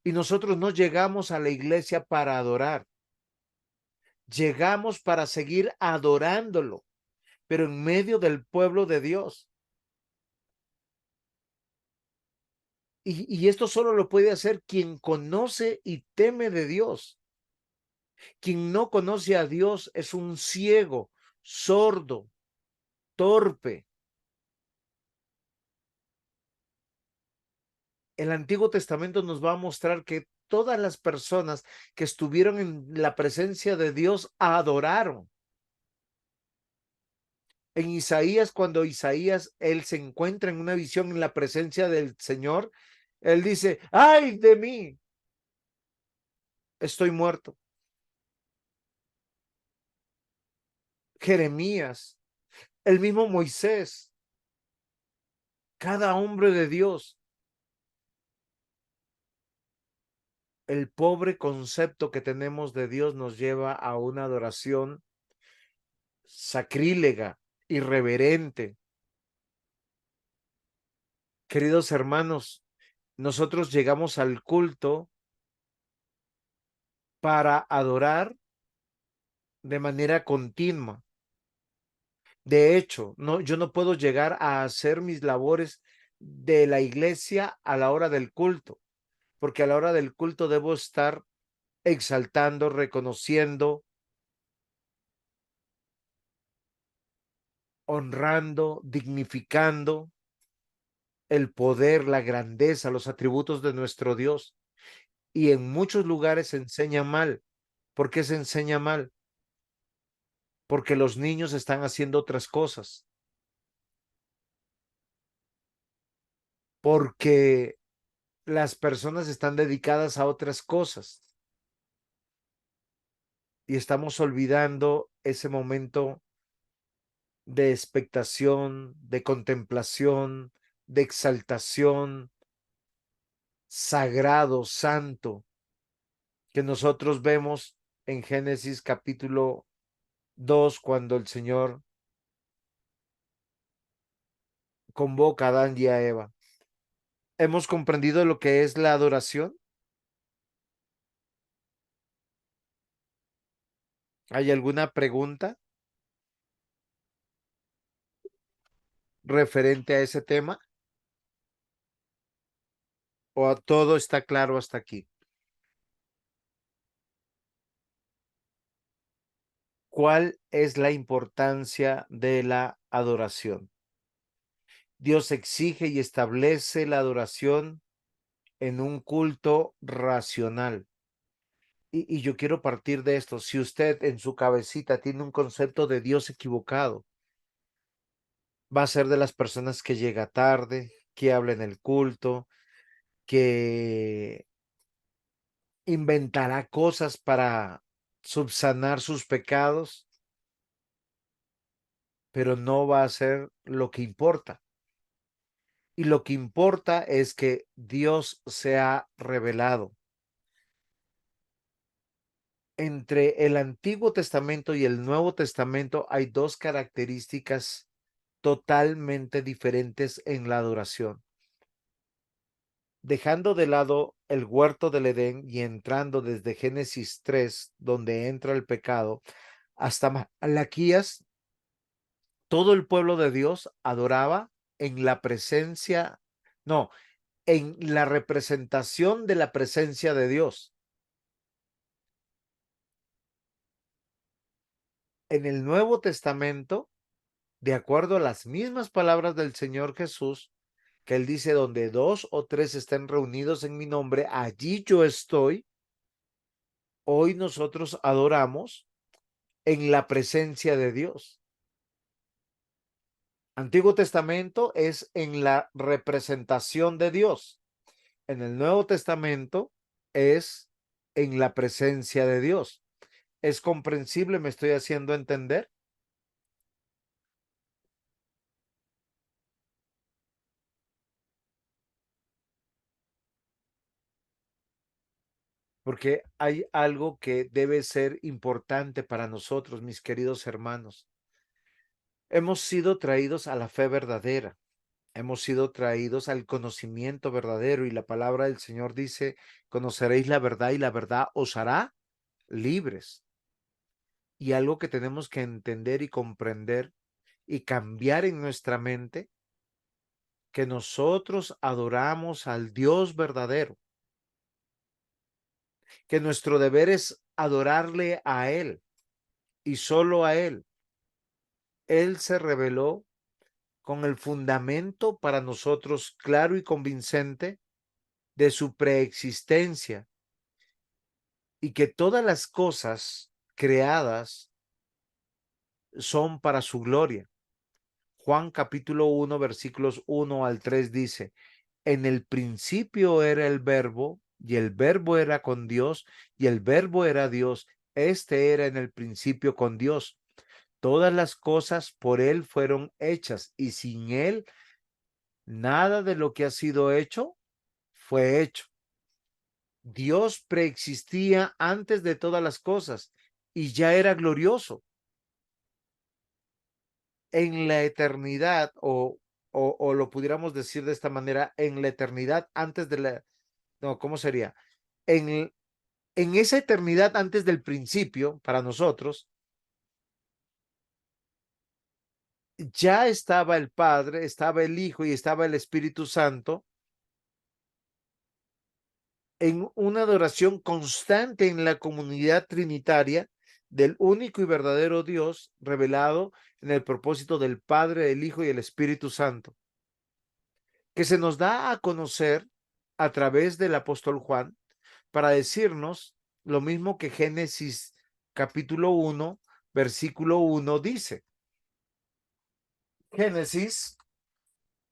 [SPEAKER 1] Y nosotros no llegamos a la iglesia para adorar, llegamos para seguir adorándolo, pero en medio del pueblo de Dios. Y esto solo lo puede hacer quien conoce y teme de Dios. Quien no conoce a Dios es un ciego, sordo, torpe. El Antiguo Testamento nos va a mostrar que todas las personas que estuvieron en la presencia de Dios adoraron. En Isaías, cuando Isaías, él se encuentra en una visión en la presencia del Señor, él dice, ¡ay de mí! Estoy muerto. Jeremías, el mismo Moisés, cada hombre de Dios. El pobre concepto que tenemos de Dios nos lleva a una adoración sacrílega, irreverente. Queridos hermanos, nosotros llegamos al culto para adorar de manera continua. De hecho, yo no puedo llegar a hacer mis labores de la iglesia a la hora del culto, porque a la hora del culto debo estar exaltando, reconociendo, honrando, dignificando el poder, la grandeza, los atributos de nuestro Dios. Y en muchos lugares se enseña mal. ¿Por qué se enseña mal? Porque los niños están haciendo otras cosas. Porque las personas están dedicadas a otras cosas. Y estamos olvidando ese momento de expectación, de contemplación, de exaltación, sagrado, santo, que nosotros vemos en Génesis capítulo 2, cuando el Señor convoca a Adán y a Eva. ¿Hemos comprendido lo que es la adoración? ¿Hay alguna pregunta referente a ese tema? ¿O todo está claro hasta aquí? ¿Cuál es la importancia de la adoración? Dios exige y establece la adoración en un culto racional. Y yo quiero partir de esto. Si usted en su cabecita tiene un concepto de Dios equivocado, va a ser de las personas que llega tarde, que habla en el culto, que inventará cosas para subsanar sus pecados, pero no va a ser lo que importa. Y lo que importa es que Dios se ha revelado. Entre el Antiguo Testamento y el Nuevo Testamento hay dos características totalmente diferentes en la adoración. Dejando de lado el huerto del Edén y entrando desde Génesis 3, donde entra el pecado, hasta Malaquías, todo el pueblo de Dios adoraba en la presencia, no, en la representación de la presencia de Dios. En el Nuevo Testamento, de acuerdo a las mismas palabras del Señor Jesús, que él dice, donde dos o tres estén reunidos en mi nombre, allí yo estoy. Hoy nosotros adoramos en la presencia de Dios. Antiguo Testamento es en la representación de Dios. En el Nuevo Testamento es en la presencia de Dios. ¿Es comprensible? ¿Me estoy haciendo entender? Porque hay algo que debe ser importante para nosotros, mis queridos hermanos. Hemos sido traídos a la fe verdadera. Hemos sido traídos al conocimiento verdadero y la palabra del Señor dice, conoceréis la verdad y la verdad os hará libres. Y algo que tenemos que entender y comprender y cambiar en nuestra mente, que nosotros adoramos al Dios verdadero, que nuestro deber es adorarle a Él y solo a Él. Él se reveló con el fundamento para nosotros claro y convincente de su preexistencia y que todas las cosas creadas son para su gloria. Juan capítulo 1 versículos 1 al 3 dice, en el principio era el verbo y el verbo era con Dios y el verbo era Dios. Este era en el principio con Dios. Todas las cosas por él fueron hechas y sin él nada de lo que ha sido hecho fue hecho. Dios preexistía antes de todas las cosas y ya era glorioso. En la eternidad, o lo pudiéramos decir de esta manera, en la eternidad antes de la, no, ¿cómo sería? En esa eternidad antes del principio, para nosotros, ya estaba el Padre, estaba el Hijo y estaba el Espíritu Santo en una adoración constante en la comunidad trinitaria del único y verdadero Dios revelado en el propósito del Padre, del Hijo y el Espíritu Santo, que se nos da a conocer a través del apóstol Juan para decirnos lo mismo que Génesis capítulo 1, versículo 1 dice. Génesis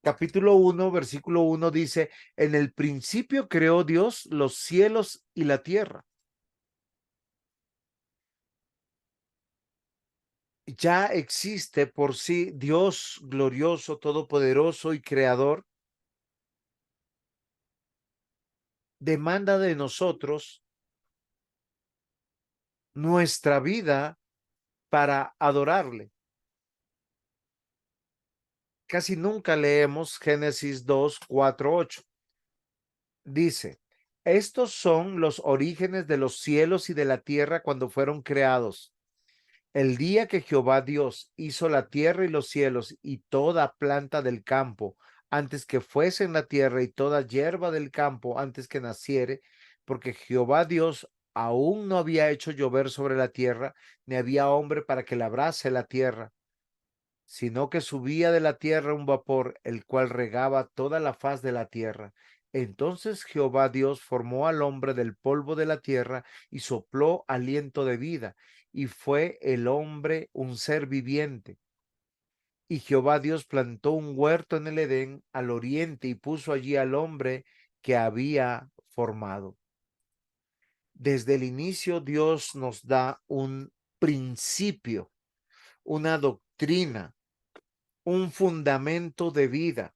[SPEAKER 1] capítulo 1, versículo 1 dice, en el principio creó Dios los cielos y la tierra. Ya existe por sí Dios glorioso, todopoderoso y creador. Demanda de nosotros nuestra vida para adorarle. Casi nunca leemos Génesis 2, 4, 8. Dice, estos son los orígenes de los cielos y de la tierra cuando fueron creados. El día que Jehová Dios hizo la tierra y los cielos y toda planta del campo antes que fuese en la tierra y toda hierba del campo antes que naciere, porque Jehová Dios aún no había hecho llover sobre la tierra, ni había hombre para que labrase la tierra, sino que subía de la tierra un vapor, el cual regaba toda la faz de la tierra. Entonces Jehová Dios formó al hombre del polvo de la tierra y sopló aliento de vida, y fue el hombre un ser viviente. Y Jehová Dios plantó un huerto en el Edén al oriente y puso allí al hombre que había formado. Desde el inicio Dios nos da un principio, una doctrina, un fundamento de vida.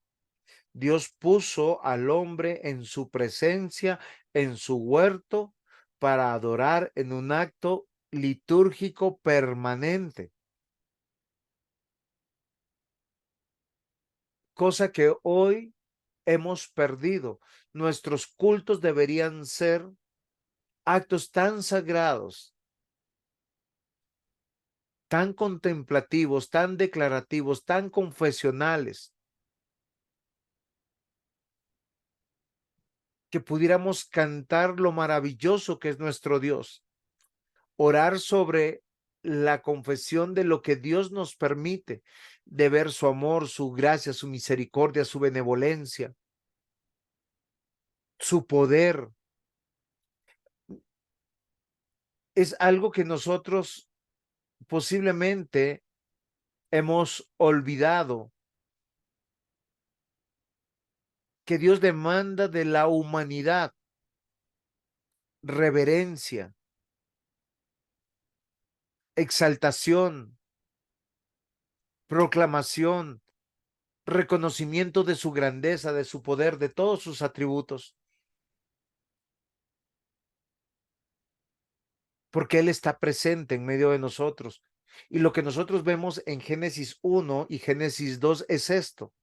[SPEAKER 1] Dios puso al hombre en su presencia, en su huerto, para adorar en un acto litúrgico permanente, cosa que hoy hemos perdido. Nuestros cultos deberían ser actos tan sagrados, tan contemplativos, tan declarativos, tan confesionales, que pudiéramos cantar lo maravilloso que es nuestro Dios, orar sobre la confesión de lo que Dios nos permite, de ver su amor, su gracia, su misericordia, su benevolencia, su poder. Es algo que nosotros posiblemente hemos olvidado que Dios demanda de la humanidad reverencia, exaltación, proclamación, reconocimiento de su grandeza, de su poder, de todos sus atributos. Porque Él está presente en medio de nosotros. Y lo que nosotros vemos en Génesis 1 y Génesis 2 es esto.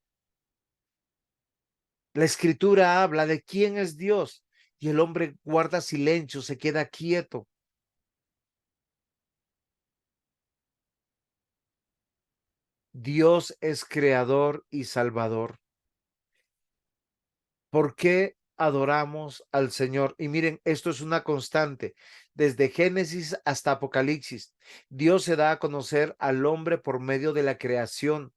[SPEAKER 1] La escritura habla de quién es Dios y el hombre guarda silencio, se queda quieto. Dios es creador y salvador. ¿Por qué adoramos al Señor? Y miren, esto es una constante. Desde Génesis hasta Apocalipsis, Dios se da a conocer al hombre por medio de la creación.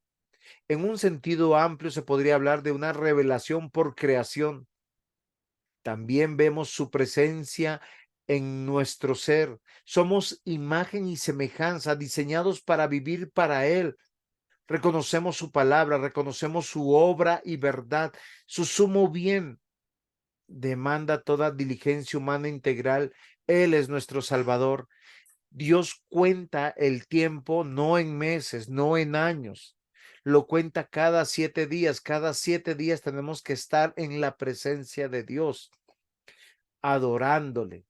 [SPEAKER 1] En un sentido amplio se podría hablar de una revelación por creación. También vemos su presencia en nuestro ser. Somos imagen y semejanza, diseñados para vivir para Él. Reconocemos su palabra, reconocemos su obra y verdad, su sumo bien. Demanda toda diligencia humana integral. Él es nuestro Salvador. Dios cuenta el tiempo no en meses, no en años. Lo cuenta cada 7 días. Cada 7 días tenemos que estar en la presencia de Dios, adorándole.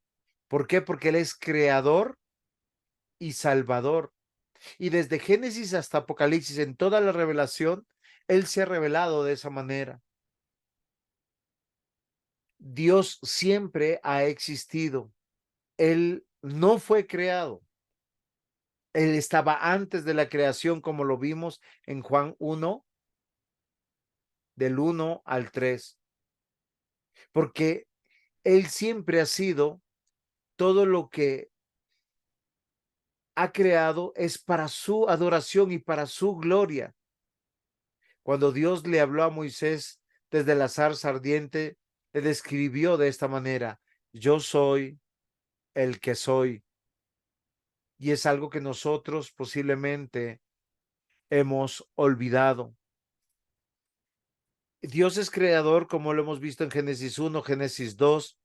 [SPEAKER 1] ¿Por qué? Porque Él es creador y salvador. Y desde Génesis hasta Apocalipsis, en toda la revelación, Él se ha revelado de esa manera. Dios siempre ha existido. Él no fue creado. Él estaba antes de la creación, como lo vimos en Juan 1, del 1 al 3, porque Él siempre ha sido todo lo que ha creado es para su adoración y para su gloria. Cuando Dios le habló a Moisés desde la zarza ardiente, le describió de esta manera: yo soy el que soy. Y es algo que nosotros posiblemente hemos olvidado. Dios es creador, como lo hemos visto en Génesis 1, Génesis 2,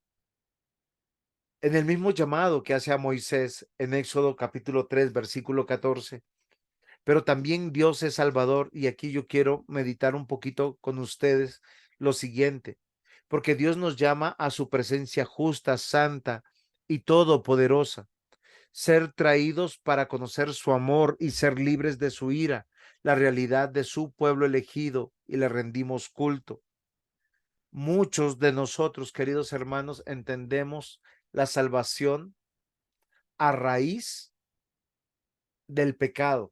[SPEAKER 1] en el mismo llamado que hace a Moisés en Éxodo capítulo 3, versículo 14. Pero también Dios es salvador, y aquí yo quiero meditar un poquito con ustedes lo siguiente, porque Dios nos llama a su presencia justa, santa y todopoderosa, ser traídos para conocer su amor y ser libres de su ira, la realidad de su pueblo elegido, y le rendimos culto. Muchos de nosotros, queridos hermanos, entendemos la salvación a raíz del pecado,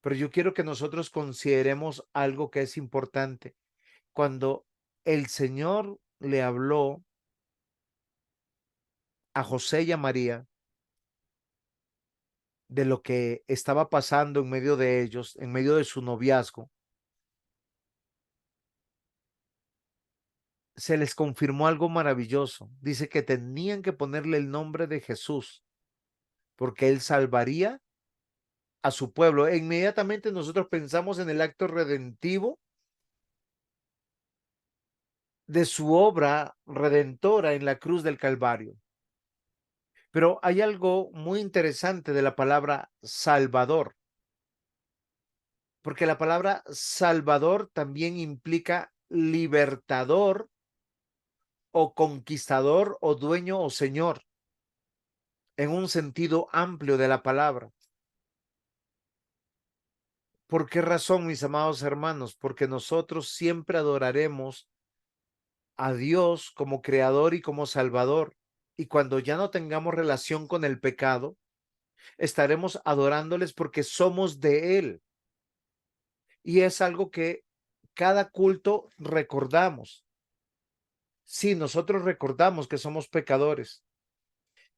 [SPEAKER 1] pero yo quiero que nosotros consideremos algo que es importante. Cuando el Señor le habló a José y a María de lo que estaba pasando en medio de ellos, en medio de su noviazgo, se les confirmó algo maravilloso. Dice que tenían que ponerle el nombre de Jesús, porque Él salvaría a su pueblo. E inmediatamente nosotros pensamos en el acto redentivo de su obra redentora en la cruz del Calvario. Pero hay algo muy interesante de la palabra Salvador, porque la palabra Salvador también implica libertador o conquistador o dueño o señor, en un sentido amplio de la palabra. ¿Por qué razón, mis amados hermanos? Porque nosotros siempre adoraremos a Dios como creador y como salvador. Y cuando ya no tengamos relación con el pecado, estaremos adorándoles porque somos de Él. Y es algo que cada culto recordamos. Sí, nosotros recordamos que somos pecadores,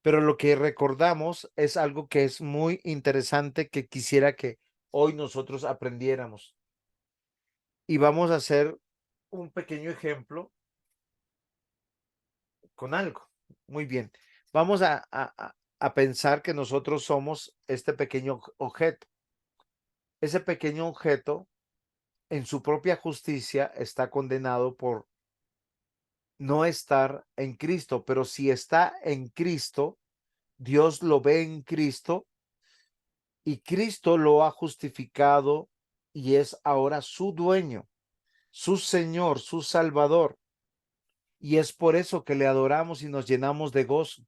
[SPEAKER 1] pero lo que recordamos es algo que es muy interesante, que quisiera que hoy nosotros aprendiéramos. Y vamos a hacer un pequeño ejemplo con algo. Muy bien. Vamos a a pensar que nosotros somos este pequeño objeto. Ese pequeño objeto en su propia justicia está condenado por no estar en Cristo, pero si está en Cristo, Dios lo ve en Cristo y Cristo lo ha justificado y es ahora su dueño, su Señor, su Salvador. Y es por eso que le adoramos y nos llenamos de gozo.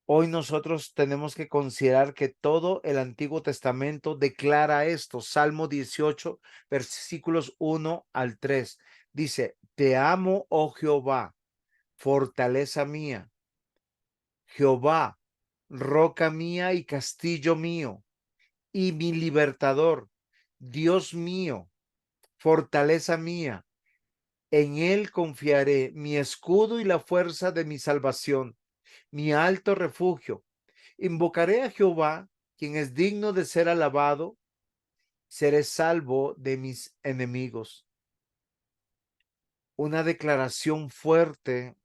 [SPEAKER 1] Hoy nosotros tenemos que considerar que todo el Antiguo Testamento declara esto. Salmo 18, versículos 1 al 3. Dice, te amo, oh Jehová, fortaleza mía. Jehová, roca mía y castillo mío, y mi libertador, Dios mío, fortaleza mía. En él confiaré, mi escudo y la fuerza de mi salvación, mi alto refugio. Invocaré a Jehová, quien es digno de ser alabado, seré salvo de mis enemigos. Una declaración fuerte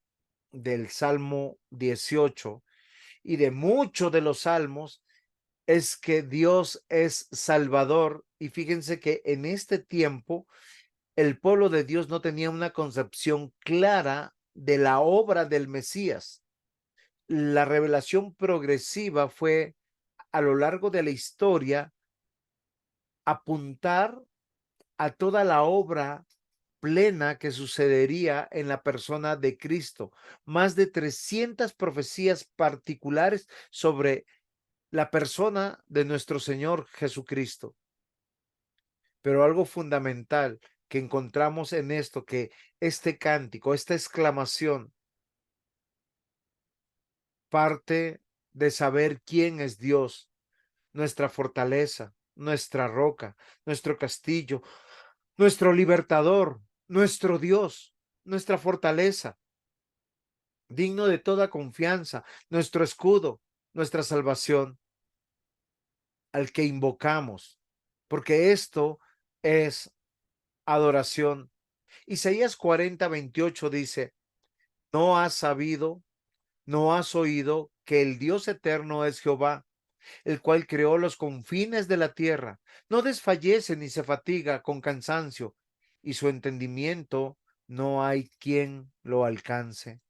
[SPEAKER 1] del Salmo 18 y de muchos de los salmos es que Dios es salvador. Y fíjense que en este tiempo el pueblo de Dios no tenía una concepción clara de la obra del Mesías. La revelación progresiva fue a lo largo de la historia apuntar a toda la obra plena que sucedería en la persona de Cristo. Más de 300 profecías particulares sobre la persona de nuestro Señor Jesucristo. Pero algo fundamental que encontramos en esto, que este cántico, esta exclamación, parte de saber quién es Dios, nuestra fortaleza, nuestra roca, nuestro castillo, nuestro libertador, nuestro Dios, nuestra fortaleza, digno de toda confianza, nuestro escudo, nuestra salvación, al que invocamos, porque esto es adoración. Isaías 40:28 dice, ¿no has sabido, no has oído que el Dios eterno es Jehová, el cual creó los confines de la tierra? No desfallece ni se fatiga con cansancio, y su entendimiento no hay quien lo alcance.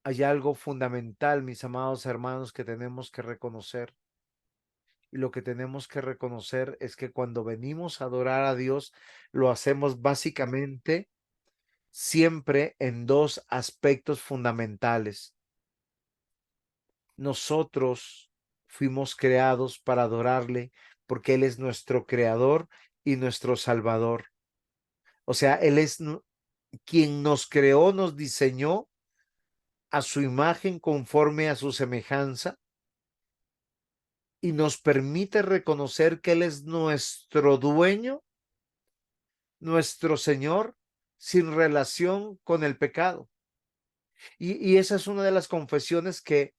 [SPEAKER 1] Hay algo fundamental, mis amados hermanos, que tenemos que reconocer. Y lo que tenemos que reconocer es que cuando venimos a adorar a Dios, lo hacemos básicamente siempre en dos aspectos fundamentales. Nosotros fuimos creados para adorarle porque Él es nuestro creador y nuestro salvador. O sea, Él es quien nos creó, nos diseñó a su imagen conforme a su semejanza y nos permite reconocer que Él es nuestro dueño, nuestro Señor, sin relación con el pecado. Y esa es una de las confesiones que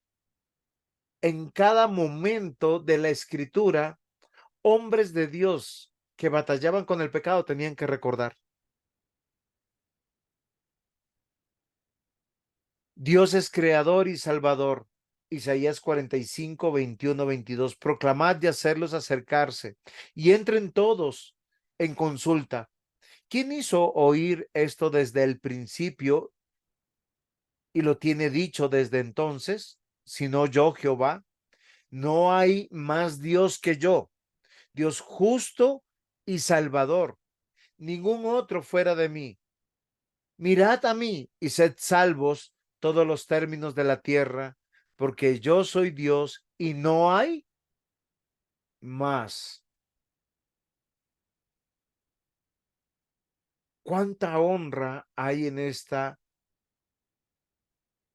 [SPEAKER 1] en cada momento de la escritura, hombres de Dios que batallaban con el pecado tenían que recordar. Dios es creador y salvador. Isaías 45, 21, 22. Proclamad y hacerlos acercarse y entren todos en consulta. ¿Quién hizo oír esto desde el principio y lo tiene dicho desde entonces? Sino yo, Jehová. No hay más Dios que yo, Dios justo y salvador, ningún otro fuera de mí. Mirad a mí y sed salvos todos los términos de la tierra, porque yo soy Dios y no hay más. ¿Cuánta honra hay en esta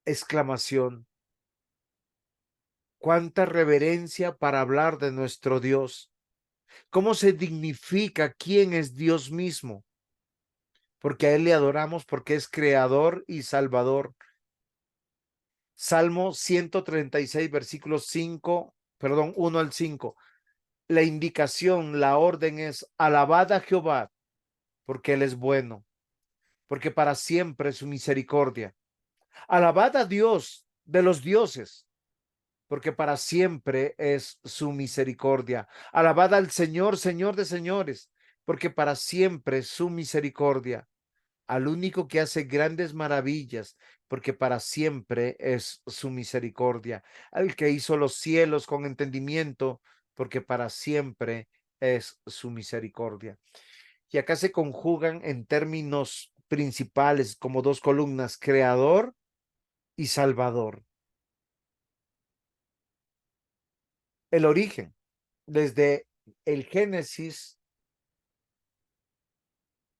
[SPEAKER 1] exclamación? ¿Cuánta reverencia para hablar de nuestro Dios? ¿Cómo se dignifica quién es Dios mismo? Porque a Él le adoramos porque es creador y salvador. Salmo 136, versículos 1 al 5. La indicación, la orden es: alabad a Jehová, porque Él es bueno, porque para siempre es su misericordia. Alabad a Dios de los dioses, porque para siempre es su misericordia. Alabad al Señor, Señor de señores, porque para siempre es su misericordia. Al único que hace grandes maravillas, porque para siempre es su misericordia. Al que hizo los cielos con entendimiento, porque para siempre es su misericordia. Y acá se conjugan en términos principales como dos columnas, creador y salvador. El origen, desde el Génesis,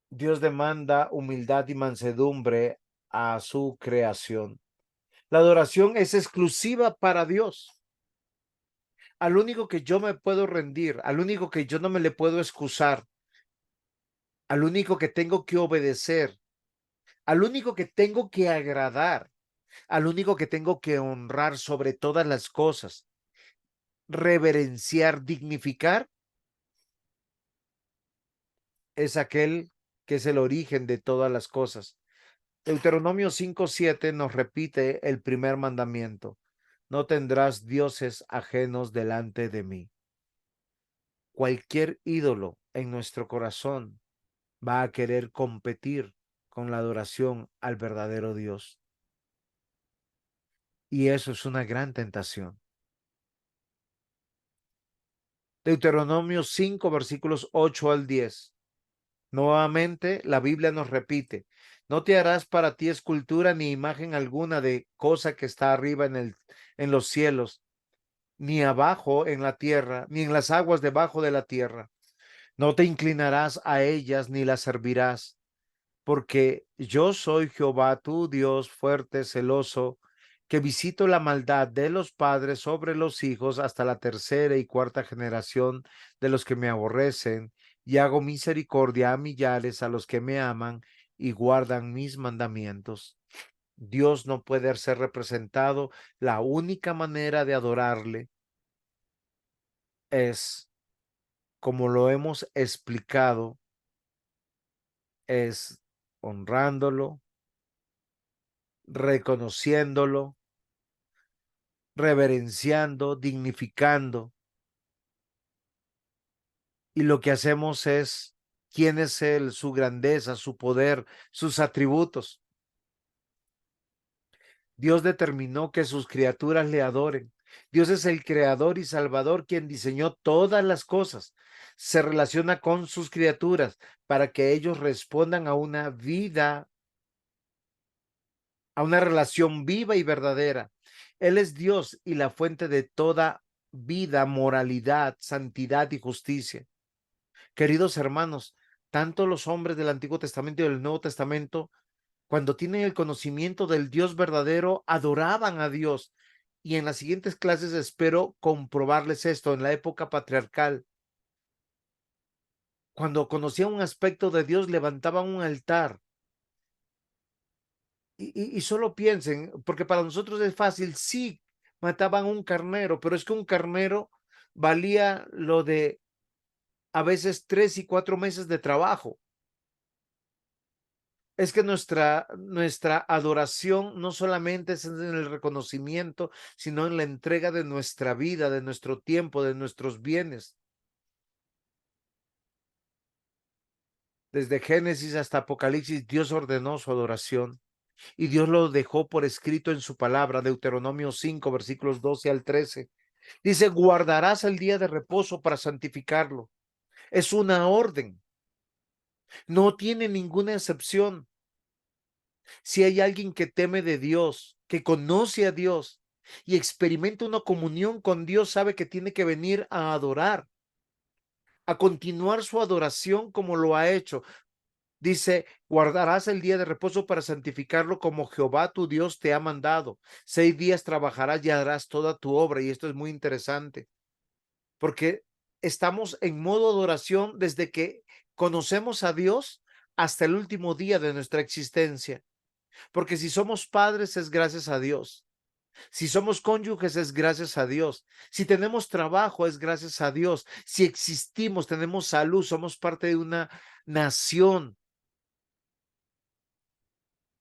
[SPEAKER 1] Dios demanda humildad y mansedumbre a su creación. La adoración es exclusiva para Dios. Al único que yo me puedo rendir, al único que yo no me le puedo excusar, al único que tengo que obedecer, al único que tengo que agradar, al único que tengo que honrar sobre todas las cosas, reverenciar, dignificar, es aquel que es el origen de todas las cosas. Deuteronomio 5:7 nos repite el primer mandamiento: no tendrás dioses ajenos delante de mí. Cualquier ídolo en nuestro corazón va a querer competir con la adoración al verdadero Dios. Y eso es una gran tentación. Deuteronomio 5, versículos 8 al 10. Nuevamente, la Biblia nos repite: no te harás para ti escultura ni imagen alguna de cosa que está arriba en los cielos, ni abajo en la tierra, ni en las aguas debajo de la tierra. No te inclinarás a ellas ni las servirás, porque yo soy Jehová tu Dios fuerte, celoso, que visito la maldad de los padres sobre los hijos hasta la tercera y cuarta generación de los que me aborrecen, y hago misericordia a millares a los que me aman y guardan mis mandamientos. Dios no puede ser representado. La única manera de adorarle es, como lo hemos explicado, es honrándolo, reconociéndolo, reverenciando, dignificando. Y lo que hacemos es: ¿quién es Él? Su grandeza, su poder, sus atributos. Dios determinó que sus criaturas le adoren. Dios es el creador y salvador, quien diseñó todas las cosas. Se relaciona con sus criaturas para que ellos respondan a una vida, a una relación viva y verdadera. Él es Dios y la fuente de toda vida, moralidad, santidad y justicia. Queridos hermanos, tanto los hombres del Antiguo Testamento y del Nuevo Testamento, cuando tienen el conocimiento del Dios verdadero, adoraban a Dios. Y en las siguientes clases espero comprobarles esto. En la época patriarcal, cuando conocían un aspecto de Dios, levantaban un altar. Y solo piensen, porque para nosotros es fácil, sí, mataban un carnero, pero es que un carnero valía lo de a veces 3 y 4 meses de trabajo. Es que nuestra adoración no solamente es en el reconocimiento, sino en la entrega de nuestra vida, de nuestro tiempo, de nuestros bienes. Desde Génesis hasta Apocalipsis, Dios ordenó su adoración y Dios lo dejó por escrito en su palabra. Deuteronomio 5, versículos 12 al 13. Dice: guardarás el día de reposo para santificarlo. Es una orden. No tiene ninguna excepción. Si hay alguien que teme de Dios, que conoce a Dios y experimenta una comunión con Dios, sabe que tiene que venir a adorar, a continuar su adoración como lo ha hecho. Dice: guardarás el día de reposo para santificarlo, como Jehová tu Dios te ha mandado. 6 días trabajarás y harás toda tu obra. Y esto es muy interesante, porque estamos en modo adoración desde que conocemos a Dios hasta el último día de nuestra existencia. Porque si somos padres es gracias a Dios. Si somos cónyuges es gracias a Dios. Si tenemos trabajo es gracias a Dios. Si existimos, tenemos salud, somos parte de una nación,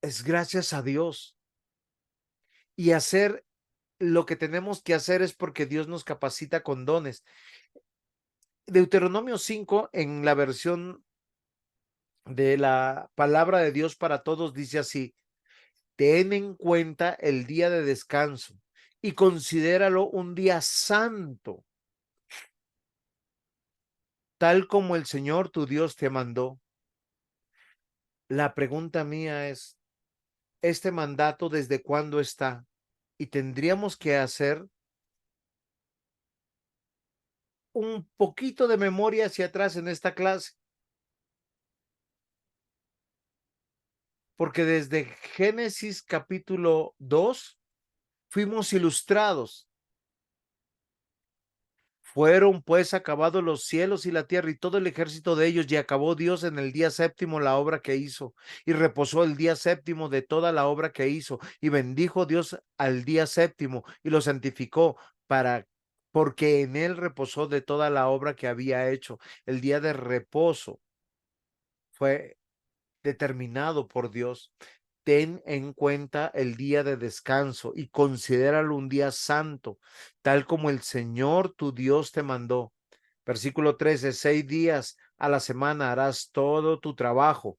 [SPEAKER 1] es gracias a Dios. y hacer lo que tenemos que hacer es porque Dios nos capacita con dones. Deuteronomio 5, en la versión de la palabra de Dios para todos, dice así: ten en cuenta el día de descanso y considéralo un día santo, tal como el Señor tu Dios te mandó. La pregunta mía es, ¿este mandato desde cuándo está? Y tendríamos que hacer un poquito de memoria hacia atrás en esta clase, porque desde Génesis capítulo 2 fuimos ilustrados. Fueron pues acabados los cielos y la tierra y todo el ejército de ellos, y acabó Dios en el día séptimo la obra que hizo, y reposó el día séptimo de toda la obra que hizo, y bendijo Dios al día séptimo y lo santificó porque en él reposó de toda la obra que había hecho. El día de reposo fue determinado por Dios. Ten en cuenta el día de descanso y considéralo un día santo, tal como el Señor tu Dios te mandó. Versículo 13, 6 días a la semana harás todo tu trabajo,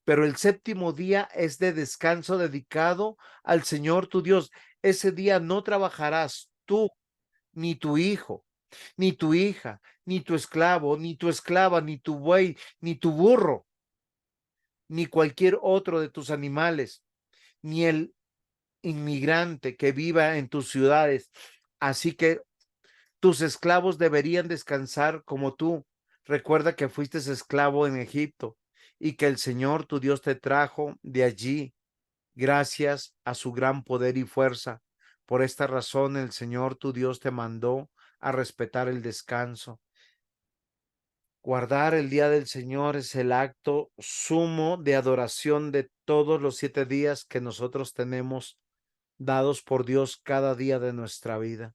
[SPEAKER 1] pero el séptimo día es de descanso dedicado al Señor tu Dios. Ese día no trabajarás tú, ni tu hijo, ni tu hija, ni tu esclavo, ni tu esclava, ni tu buey, ni tu burro, ni cualquier otro de tus animales, ni el inmigrante que viva en tus ciudades. Así que tus esclavos deberían descansar como tú. Recuerda que fuiste esclavo en Egipto y que el Señor tu Dios te trajo de allí gracias a su gran poder y fuerza. Por esta razón el Señor tu Dios te mandó a respetar el descanso. Guardar el día del Señor es el acto sumo de adoración de todos los 7 días que nosotros tenemos dados por Dios cada día de nuestra vida.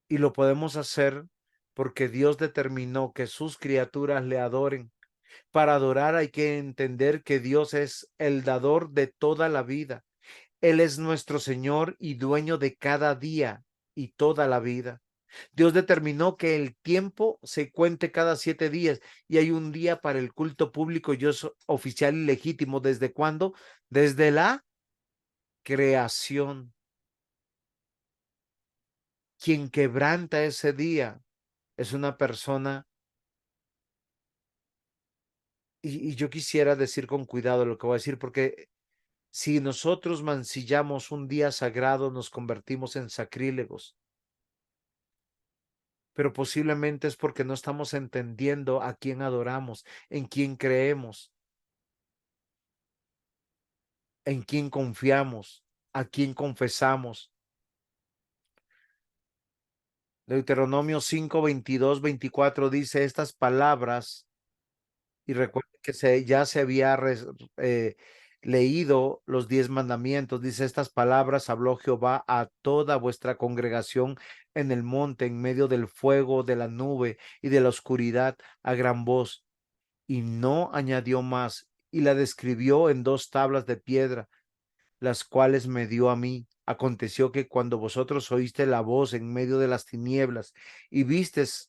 [SPEAKER 1] Y lo podemos hacer porque Dios determinó que sus criaturas le adoren. Para adorar hay que entender que Dios es el dador de toda la vida. Él es nuestro Señor y dueño de cada día y toda la vida. Dios determinó que el tiempo se cuente cada 7 días y hay un día para el culto público y es oficial y legítimo. ¿Desde cuándo? Desde la creación. Quien quebranta ese día es una persona, y yo quisiera decir con cuidado lo que voy a decir, porque si nosotros mancillamos un día sagrado, nos convertimos en sacrílegos. Pero posiblemente es porque no estamos entendiendo a quién adoramos, en quién creemos, en quién confiamos, a quién confesamos. Deuteronomio 5, 22, 24 dice estas palabras, y recuerden que ya se había leído los 10 mandamientos. Dice: estas palabras habló Jehová a toda vuestra congregación en el monte, en medio del fuego, de la nube y de la oscuridad, a gran voz. Y no añadió más, y la describió en 2 tablas de piedra, las cuales me dio a mí. Aconteció que cuando vosotros oíste la voz en medio de las tinieblas y vistes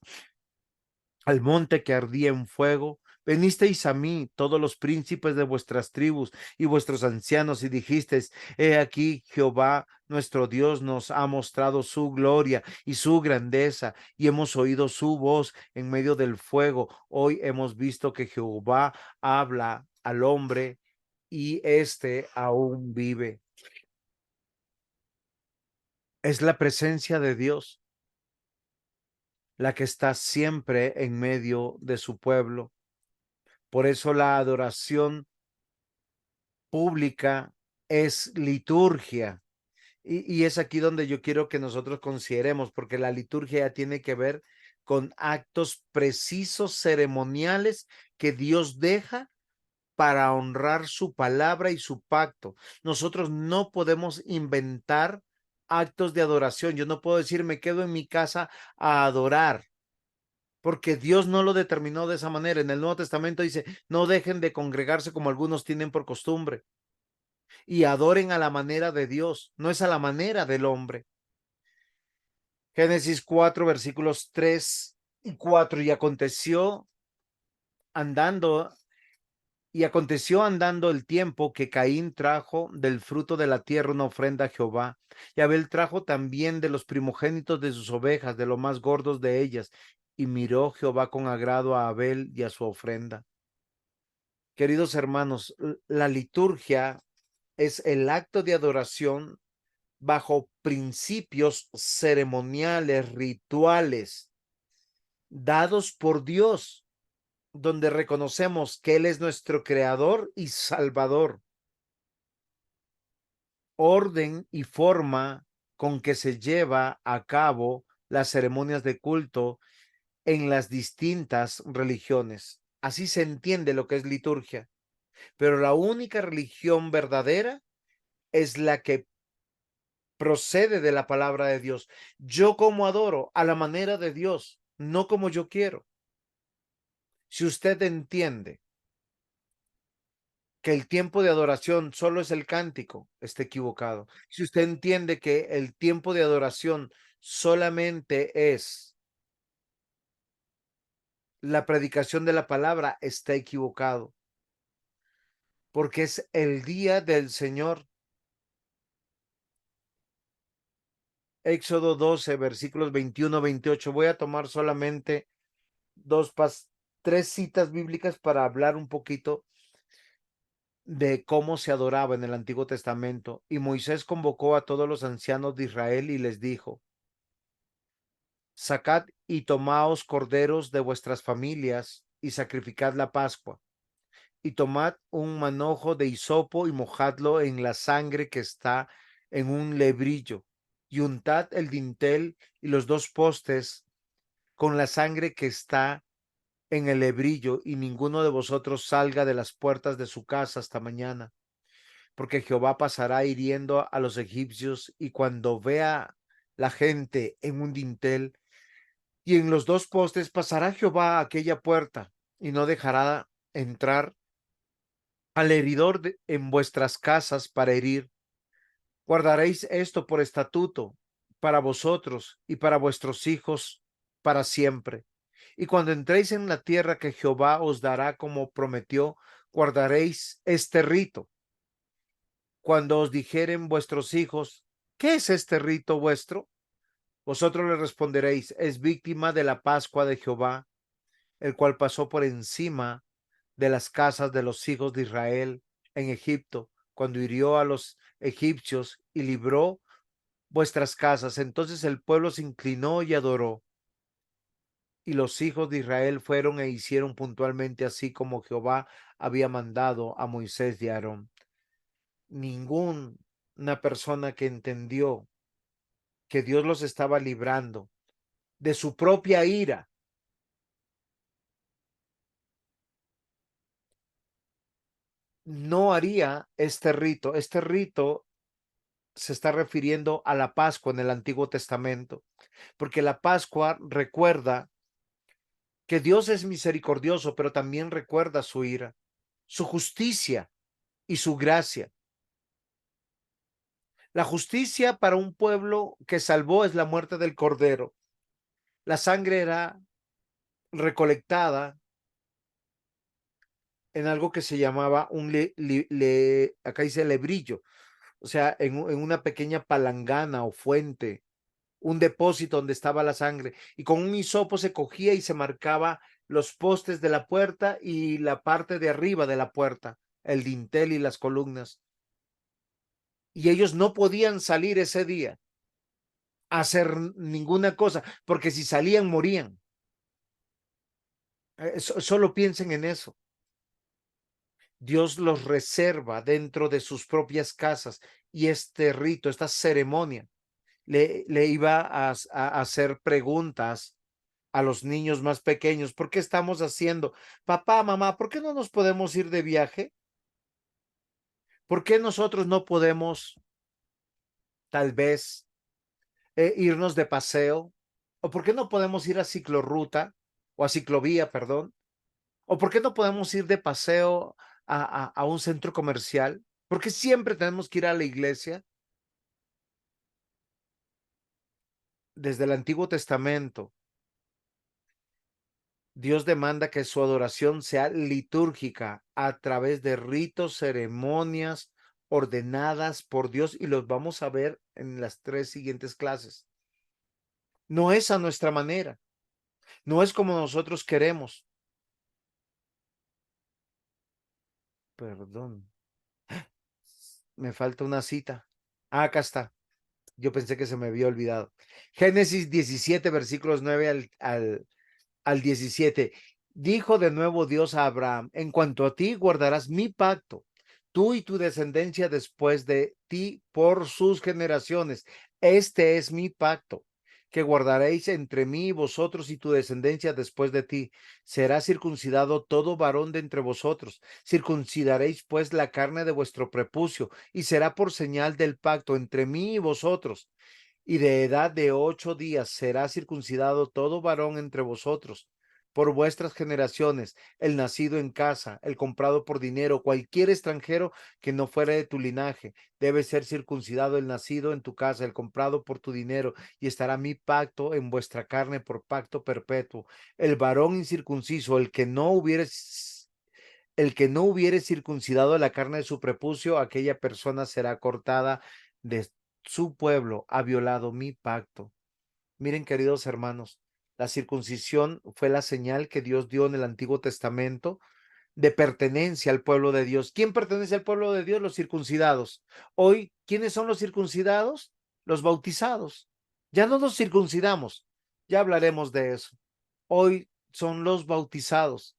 [SPEAKER 1] al monte que ardía en fuego, venisteis a mí todos los príncipes de vuestras tribus y vuestros ancianos, y dijisteis: he aquí Jehová nuestro Dios nos ha mostrado su gloria y su grandeza, y hemos oído su voz en medio del fuego. Hoy hemos visto que Jehová habla al hombre y éste aún vive. Es la presencia de Dios la que está siempre en medio de su pueblo. Por eso la adoración pública es liturgia. Y es aquí donde yo quiero que nosotros consideremos, porque la liturgia tiene que ver con actos precisos, ceremoniales, que Dios deja para honrar su palabra y su pacto. Nosotros no podemos inventar actos de adoración. Yo no puedo decir: me quedo en mi casa a adorar. porque Dios no lo determinó de esa manera. En el Nuevo Testamento dice, no dejen de congregarse como algunos tienen por costumbre y adoren a la manera de Dios, no es a la manera del hombre. Génesis 4, versículos 3 y 4, andando y aconteció andando el tiempo que Caín trajo del fruto de la tierra una ofrenda a Jehová, y Abel trajo también de los primogénitos de sus ovejas, de los más gordos de ellas, y miró Jehová con agrado a Abel y a su ofrenda. Queridos hermanos, la liturgia es el acto de adoración bajo principios ceremoniales, rituales, dados por Dios, donde reconocemos que Él es nuestro creador y salvador. Orden y forma con que se lleva a cabo las ceremonias de culto en las distintas religiones. Así se entiende lo que es liturgia. Pero la única religión verdadera es la que procede de la palabra de Dios. Yo como adoro a la manera de Dios, no como yo quiero. Si usted entiende que el tiempo de adoración solo es el cántico, está equivocado. Si usted entiende que el tiempo de adoración solamente es la predicación de la palabra, está equivocado. Porque es el día del Señor. Éxodo 12, versículos 21-28. Voy a tomar solamente tres citas bíblicas para hablar un poquito de cómo se adoraba en el Antiguo Testamento. Y Moisés convocó a todos los ancianos de Israel y les dijo: sacad y tomaos corderos de vuestras familias y sacrificad la Pascua. Y tomad un manojo de hisopo y mojadlo en la sangre que está en un lebrillo, y untad el dintel y los dos postes con la sangre que está en el lebrillo, y ninguno de vosotros salga de las puertas de su casa hasta mañana, porque Jehová pasará hiriendo a los egipcios, y cuando vea la gente en un dintel y en los dos postes, pasará Jehová a aquella puerta y no dejará entrar al heridor en vuestras casas para herir. Guardaréis esto por estatuto para vosotros y para vuestros hijos para siempre. Y cuando entréis en la tierra que Jehová os dará como prometió, guardaréis este rito. Cuando os dijeren vuestros hijos, ¿qué es este rito vuestro? Vosotros le responderéis: es víctima de la Pascua de Jehová, el cual pasó por encima de las casas de los hijos de Israel en Egipto, cuando hirió a los egipcios y libró vuestras casas. Entonces el pueblo se inclinó y adoró. Y los hijos de Israel fueron e hicieron puntualmente así como Jehová había mandado a Moisés y a Aarón. Ninguna persona que entendió que Dios los estaba librando de su propia ira, no haría este rito. Este rito se está refiriendo a la Pascua en el Antiguo Testamento, porque la Pascua recuerda que Dios es misericordioso, pero también recuerda su ira, su justicia y su gracia. La justicia para un pueblo que salvó es la muerte del cordero. La sangre era recolectada en algo que se llamaba acá dice lebrillo, o sea, en una pequeña palangana o fuente, un depósito donde estaba la sangre, y con un hisopo se cogía y se marcaba los postes de la puerta y la parte de arriba de la puerta, el dintel y las columnas. Y ellos no podían salir ese día a hacer ninguna cosa, porque si salían morían. Solo piensen en eso. Dios los reserva dentro de sus propias casas, y este rito, esta ceremonia, le iba a hacer preguntas a los niños más pequeños. ¿Por qué estamos haciendo? Papá, mamá, ¿por qué no nos podemos ir de viaje? ¿Por qué nosotros no podemos tal vez irnos de paseo? ¿O por qué no podemos ir a ciclorruta? o a ciclovía, perdón. ¿O por qué no podemos ir de paseo a un centro comercial? ¿Por qué siempre tenemos que ir a la iglesia? Desde el Antiguo Testamento, Dios demanda que su adoración sea litúrgica a través de ritos, ceremonias ordenadas por Dios, y los vamos a ver en las 3 siguientes clases. No es a nuestra manera, no es como nosotros queremos. Perdón, me falta una cita. Acá está. Yo pensé que se me había olvidado. Génesis 17, versículos 9 al 17. Dijo de nuevo Dios a Abraham: en cuanto a ti, guardarás mi pacto, tú y tu descendencia después de ti por sus generaciones. Este es mi pacto, que guardaréis entre mí y vosotros y tu descendencia después de ti. Será circuncidado todo varón de entre vosotros. Circuncidaréis pues la carne de vuestro prepucio, y será por señal del pacto entre mí y vosotros. Y de edad de 8 días será circuncidado todo varón entre vosotros. Por vuestras generaciones, el nacido en casa, el comprado por dinero, cualquier extranjero que no fuera de tu linaje, debe ser circuncidado, el nacido en tu casa, el comprado por tu dinero, y estará mi pacto en vuestra carne por pacto perpetuo. El varón incircunciso, el que no hubiere circuncidado la carne de su prepucio, aquella persona será cortada de su pueblo, ha violado mi pacto. Miren, queridos hermanos, la circuncisión fue la señal que Dios dio en el Antiguo Testamento de pertenencia al pueblo de Dios. ¿Quién pertenece al pueblo de Dios? Los circuncidados. Hoy, ¿quiénes son los circuncidados? Los bautizados. Ya no nos circuncidamos, ya hablaremos de eso. Hoy son los bautizados.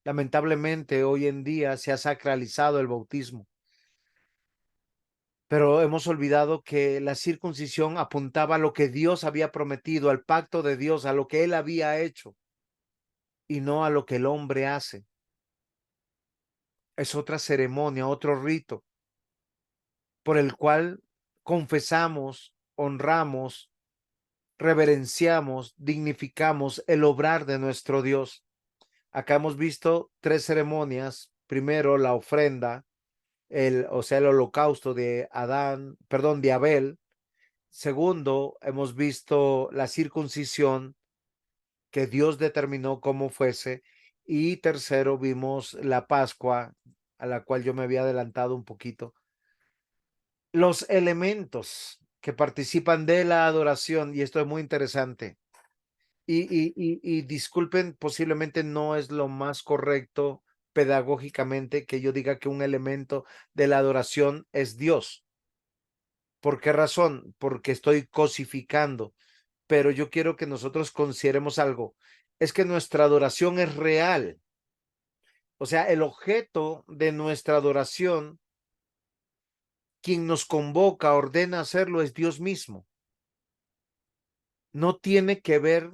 [SPEAKER 1] Lamentablemente, hoy en día se ha sacralizado el bautismo, pero hemos olvidado que la circuncisión apuntaba a lo que Dios había prometido, al pacto de Dios, a lo que Él había hecho, y no a lo que el hombre hace. Es otra ceremonia, otro rito, por el cual confesamos, honramos, reverenciamos, dignificamos el obrar de nuestro Dios. Acá hemos visto 3 ceremonias. Primero, la ofrenda, el holocausto de de Abel. Segundo, hemos visto la circuncisión que Dios determinó cómo fuese. Y tercero, vimos la Pascua, a la cual yo me había adelantado un poquito. Los elementos que participan de la adoración, y esto es muy interesante, y disculpen, posiblemente no es lo más correcto pedagógicamente que yo diga que un elemento de la adoración es Dios. ¿Por qué razón? Porque estoy cosificando, pero yo quiero que nosotros consideremos algo. Es que nuestra adoración es real. O sea, el objeto de nuestra adoración, quien nos convoca, ordena hacerlo, es Dios mismo. No tiene que ver.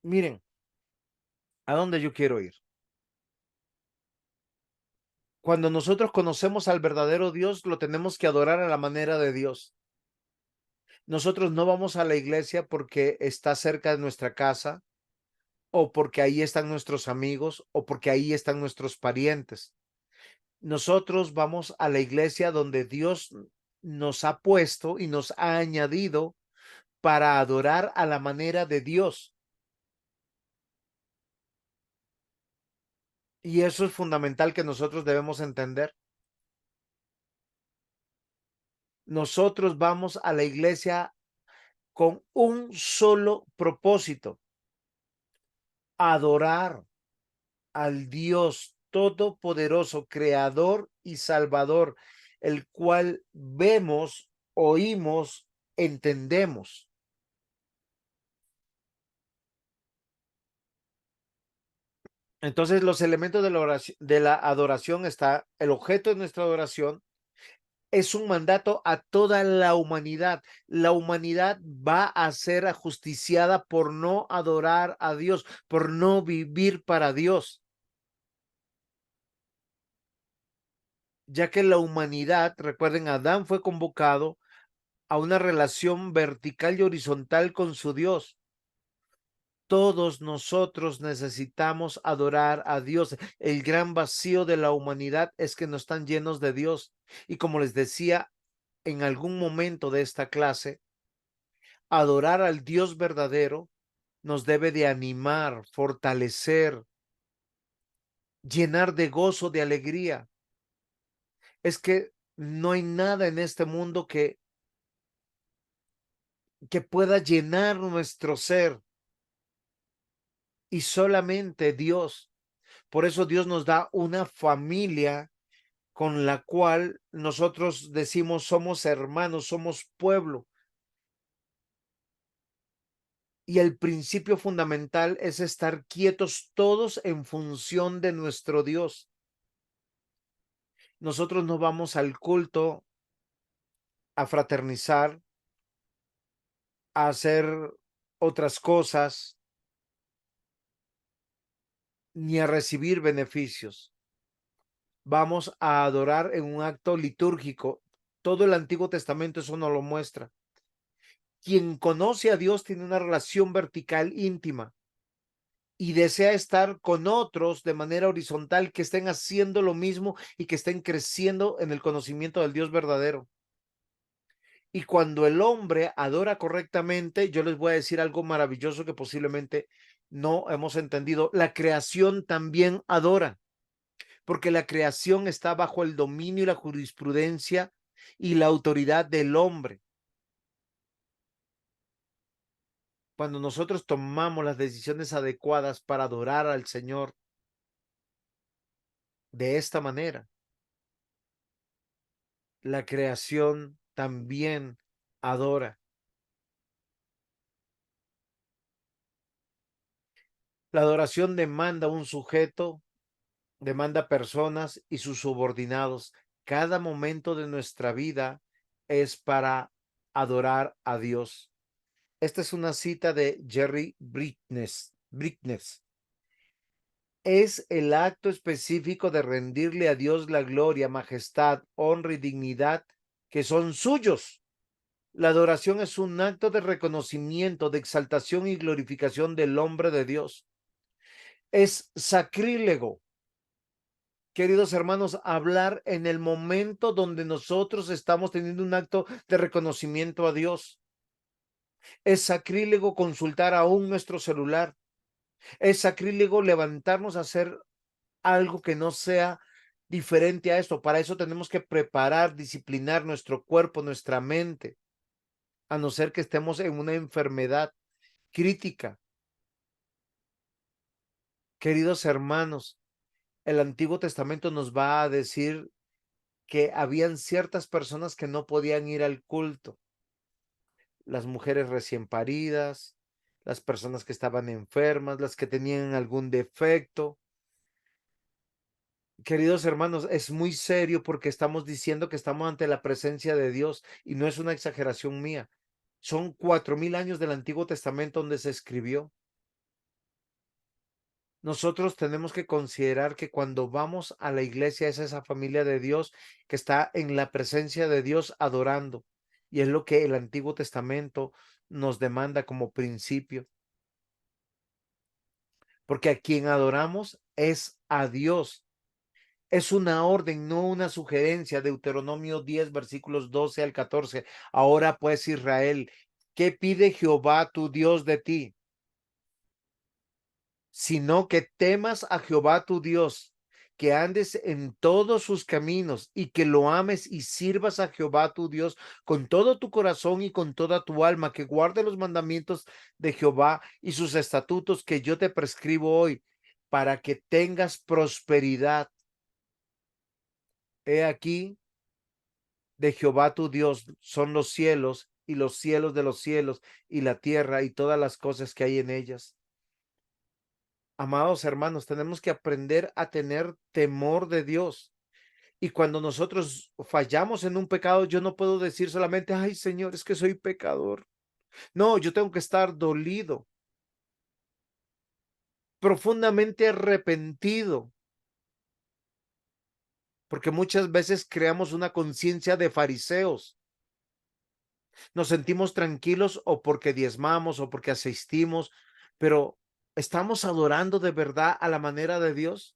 [SPEAKER 1] Miren, ¿a dónde yo quiero ir? Cuando nosotros conocemos al verdadero Dios, lo tenemos que adorar a la manera de Dios. Nosotros no vamos a la iglesia porque está cerca de nuestra casa, o porque ahí están nuestros amigos, o porque ahí están nuestros parientes. Nosotros vamos a la iglesia donde Dios nos ha puesto y nos ha añadido para adorar a la manera de Dios. Y eso es fundamental que nosotros debemos entender. Nosotros vamos a la iglesia con un solo propósito: adorar al Dios todopoderoso, creador y salvador, el cual vemos, oímos, entendemos. Entonces, los elementos de la oración, de la adoración, está el objeto de nuestra adoración. Es un mandato a toda la humanidad. La humanidad va a ser ajusticiada por no adorar a Dios, por no vivir para Dios. Ya que la humanidad, recuerden, Adán fue convocado a una relación vertical y horizontal con su Dios. Todos nosotros necesitamos adorar a Dios. El gran vacío de la humanidad es que no están llenos de Dios. Y como les decía en algún momento de esta clase, adorar al Dios verdadero nos debe de animar, fortalecer, llenar de gozo, de alegría. Es que no hay nada en este mundo que pueda llenar nuestro ser, y solamente Dios. Por eso Dios nos da una familia con la cual nosotros decimos somos hermanos, somos pueblo. Y el principio fundamental es estar quietos todos en función de nuestro Dios. Nosotros no vamos al culto a fraternizar, a hacer otras cosas, ni a recibir beneficios. Vamos a adorar en un acto litúrgico. Todo el Antiguo Testamento eso nos lo muestra. Quien conoce a Dios tiene una relación vertical íntima y desea estar con otros de manera horizontal que estén haciendo lo mismo y que estén creciendo en el conocimiento del Dios verdadero. Y cuando el hombre adora correctamente, yo les voy a decir algo maravilloso que posiblemente no hemos entendido. La creación también adora, porque la creación está bajo el dominio y la jurisprudencia y la autoridad del hombre. Cuando nosotros tomamos las decisiones adecuadas para adorar al Señor de esta manera, la creación también adora. La adoración demanda un sujeto, demanda personas y sus subordinados. Cada momento de nuestra vida es para adorar a Dios. Esta es una cita de Jerry Britnes. Es el acto específico de rendirle a Dios la gloria, majestad, honra y dignidad que son suyos. La adoración es un acto de reconocimiento, de exaltación y glorificación del hombre de Dios. Es sacrílego, queridos hermanos, hablar en el momento donde nosotros estamos teniendo un acto de reconocimiento a Dios. Es sacrílego consultar aún nuestro celular. Es sacrílego levantarnos a hacer algo que no sea diferente a esto. Para eso tenemos que preparar, disciplinar nuestro cuerpo, nuestra mente, a no ser que estemos en una enfermedad crítica. Queridos hermanos, el Antiguo Testamento nos va a decir que habían ciertas personas que no podían ir al culto. Las mujeres recién paridas, las personas que estaban enfermas, las que tenían algún defecto. Queridos hermanos, es muy serio porque estamos diciendo que estamos ante la presencia de Dios y no es una exageración mía. Son 4000 años del Antiguo Testamento donde se escribió. Nosotros tenemos que considerar que cuando vamos a la iglesia es esa familia de Dios que está en la presencia de Dios adorando. Y es lo que el Antiguo Testamento nos demanda como principio. Porque a quien adoramos es a Dios. Es una orden, no una sugerencia. Deuteronomio 10, versículos 12 al 14. Ahora pues, Israel, ¿qué pide Jehová tu Dios de ti? Sino que temas a Jehová tu Dios, que andes en todos sus caminos y que lo ames y sirvas a Jehová tu Dios con todo tu corazón y con toda tu alma, que guarde los mandamientos de Jehová y sus estatutos que yo te prescribo hoy, para que tengas prosperidad. He aquí, de Jehová tu Dios son los cielos y los cielos de los cielos y la tierra y todas las cosas que hay en ellas. Amados hermanos, tenemos que aprender a tener temor de Dios. Y cuando nosotros fallamos en un pecado, yo no puedo decir solamente, ay Señor, es que soy pecador. No, yo tengo que estar dolido, profundamente arrepentido, porque muchas veces creamos una conciencia de fariseos. Nos sentimos tranquilos o porque diezmamos o porque asistimos, pero ¿estamos adorando de verdad a la manera de Dios?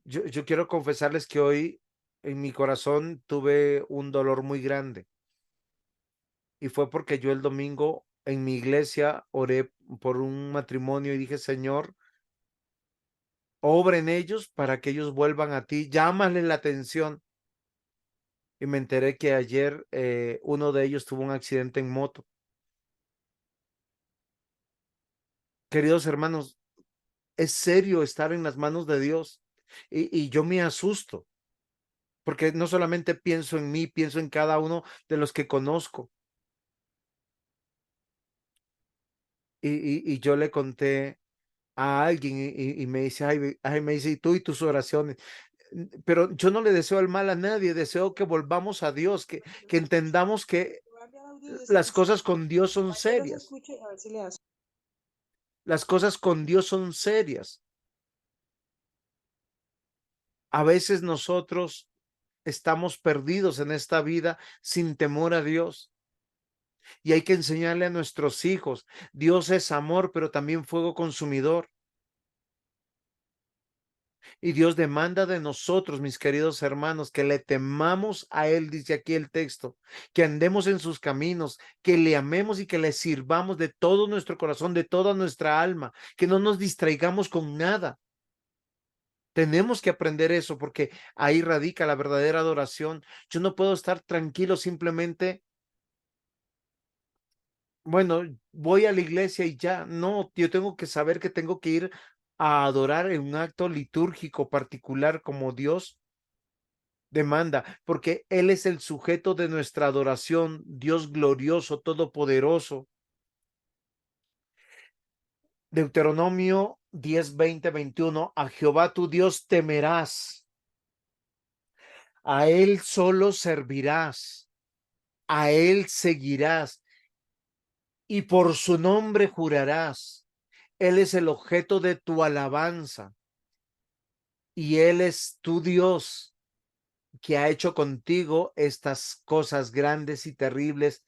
[SPEAKER 1] Yo quiero confesarles que hoy en mi corazón tuve un dolor muy grande y fue porque yo el domingo en mi iglesia oré por un matrimonio y dije, Señor, obra en ellos para que ellos vuelvan a ti, llámale la atención. Y me enteré que ayer uno de ellos tuvo un accidente en moto. Queridos hermanos, es serio estar en las manos de Dios y yo me asusto porque no solamente pienso en mí, pienso en cada uno de los que conozco. Y yo le conté a alguien y me dice, ay, me dice, y tú y tus oraciones. Pero yo no le deseo el mal a nadie, deseo que volvamos a Dios, que entendamos que las cosas con Dios son serias. Las cosas con Dios son serias. A veces nosotros estamos perdidos en esta vida sin temor a Dios. Y hay que enseñarle a nuestros hijos, Dios es amor, pero también fuego consumidor. Y Dios demanda de nosotros, mis queridos hermanos, que le temamos a Él, dice aquí el texto, que andemos en sus caminos, que le amemos y que le sirvamos de todo nuestro corazón, de toda nuestra alma, que no nos distraigamos con nada. Tenemos que aprender eso porque ahí radica la verdadera adoración. Yo no puedo estar tranquilo simplemente, bueno, voy a la iglesia y ya. No, yo tengo que saber que tengo que ir a adorar en un acto litúrgico particular como Dios demanda, porque Él es el sujeto de nuestra adoración, Dios glorioso, todopoderoso. Deuteronomio 10, 20, 21, a Jehová tu Dios temerás, a Él solo servirás, a Él seguirás y por su nombre jurarás. Él es el objeto de tu alabanza y Él es tu Dios que ha hecho contigo estas cosas grandes y terribles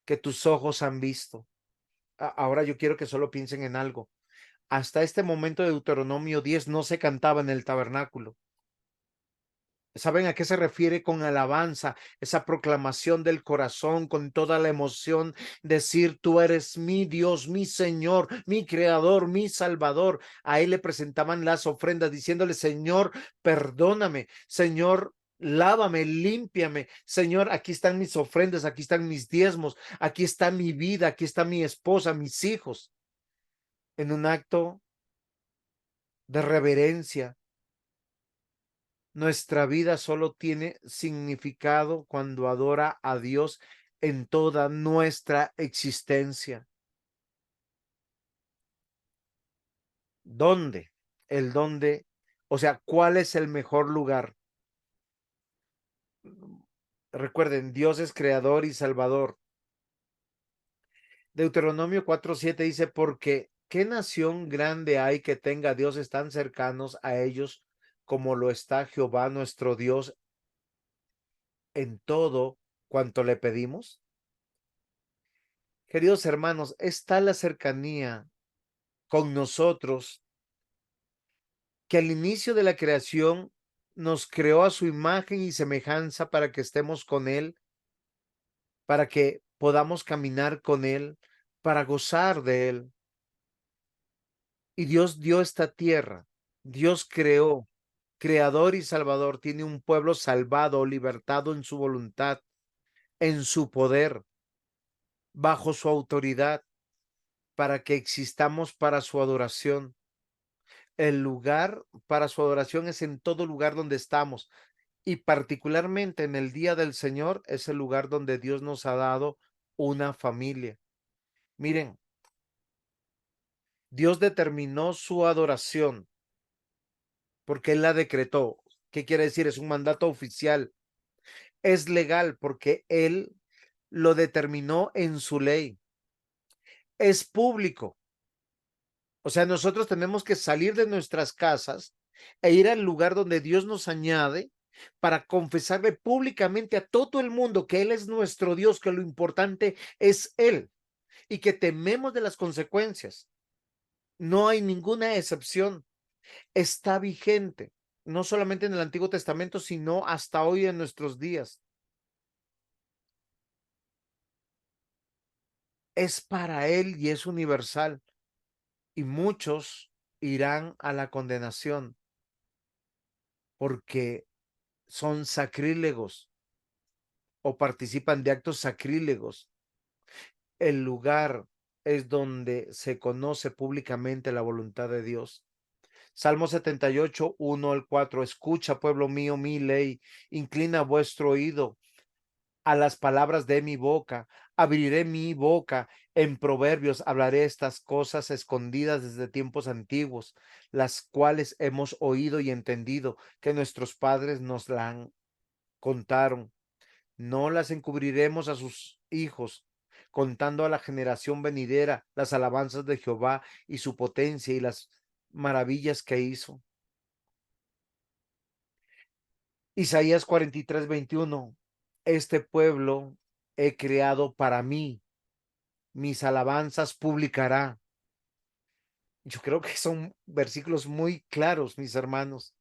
[SPEAKER 1] que tus ojos han visto. Ahora yo quiero que solo piensen en algo. Hasta este momento de Deuteronomio 10 no se cantaba en el tabernáculo. ¿Saben a qué se refiere con alabanza? Esa proclamación del corazón con toda la emoción, decir, tú eres mi Dios, mi Señor, mi Creador, mi Salvador. A Él le presentaban las ofrendas diciéndole, Señor, perdóname, Señor, lávame, límpiame. Señor, aquí están mis ofrendas, aquí están mis diezmos, aquí está mi vida, aquí está mi esposa, mis hijos. En un acto de reverencia. Nuestra vida solo tiene significado cuando adora a Dios en toda nuestra existencia. ¿Dónde? El dónde, o sea, ¿cuál es el mejor lugar? Recuerden, Dios es creador y salvador. Deuteronomio 4:7 dice, porque ¿qué nación grande hay que tenga dioses tan cercanos a ellos como lo está Jehová nuestro Dios en todo cuanto le pedimos? Queridos hermanos, está la cercanía con nosotros que al inicio de la creación nos creó a su imagen y semejanza para que estemos con Él, para que podamos caminar con Él, para gozar de Él. Y Dios dio esta tierra, Dios creó, creador y salvador, tiene un pueblo salvado, libertado en su voluntad, en su poder, bajo su autoridad, para que existamos para su adoración. El lugar para su adoración es en todo lugar donde estamos y particularmente en el día del Señor es el lugar donde Dios nos ha dado una familia. Miren, Dios determinó su adoración porque Él la decretó. ¿Qué quiere decir? Es un mandato oficial. Es legal porque Él lo determinó en su ley. Es público. O sea, nosotros tenemos que salir de nuestras casas e ir al lugar donde Dios nos añade para confesarle públicamente a todo el mundo que Él es nuestro Dios, que lo importante es Él y que tememos de las consecuencias. No hay ninguna excepción. Está vigente, no solamente en el Antiguo Testamento, sino hasta hoy en nuestros días. Es para Él y es universal. Y muchos irán a la condenación porque son sacrílegos o participan de actos sacrílegos. El lugar es donde se conoce públicamente la voluntad de Dios. Salmo 78, 1 al 4. Escucha, pueblo mío, mi ley, inclina vuestro oído a las palabras de mi boca. Abriré mi boca en proverbios, hablaré estas cosas escondidas desde tiempos antiguos, las cuales hemos oído y entendido, que nuestros padres nos la contaron. No las encubriremos a sus hijos, contando a la generación venidera las alabanzas de Jehová y su potencia y las maravillas que hizo. Isaías 43, 21. Este pueblo he creado para mí, mis alabanzas publicará. Yo creo que son versículos muy claros, mis hermanos.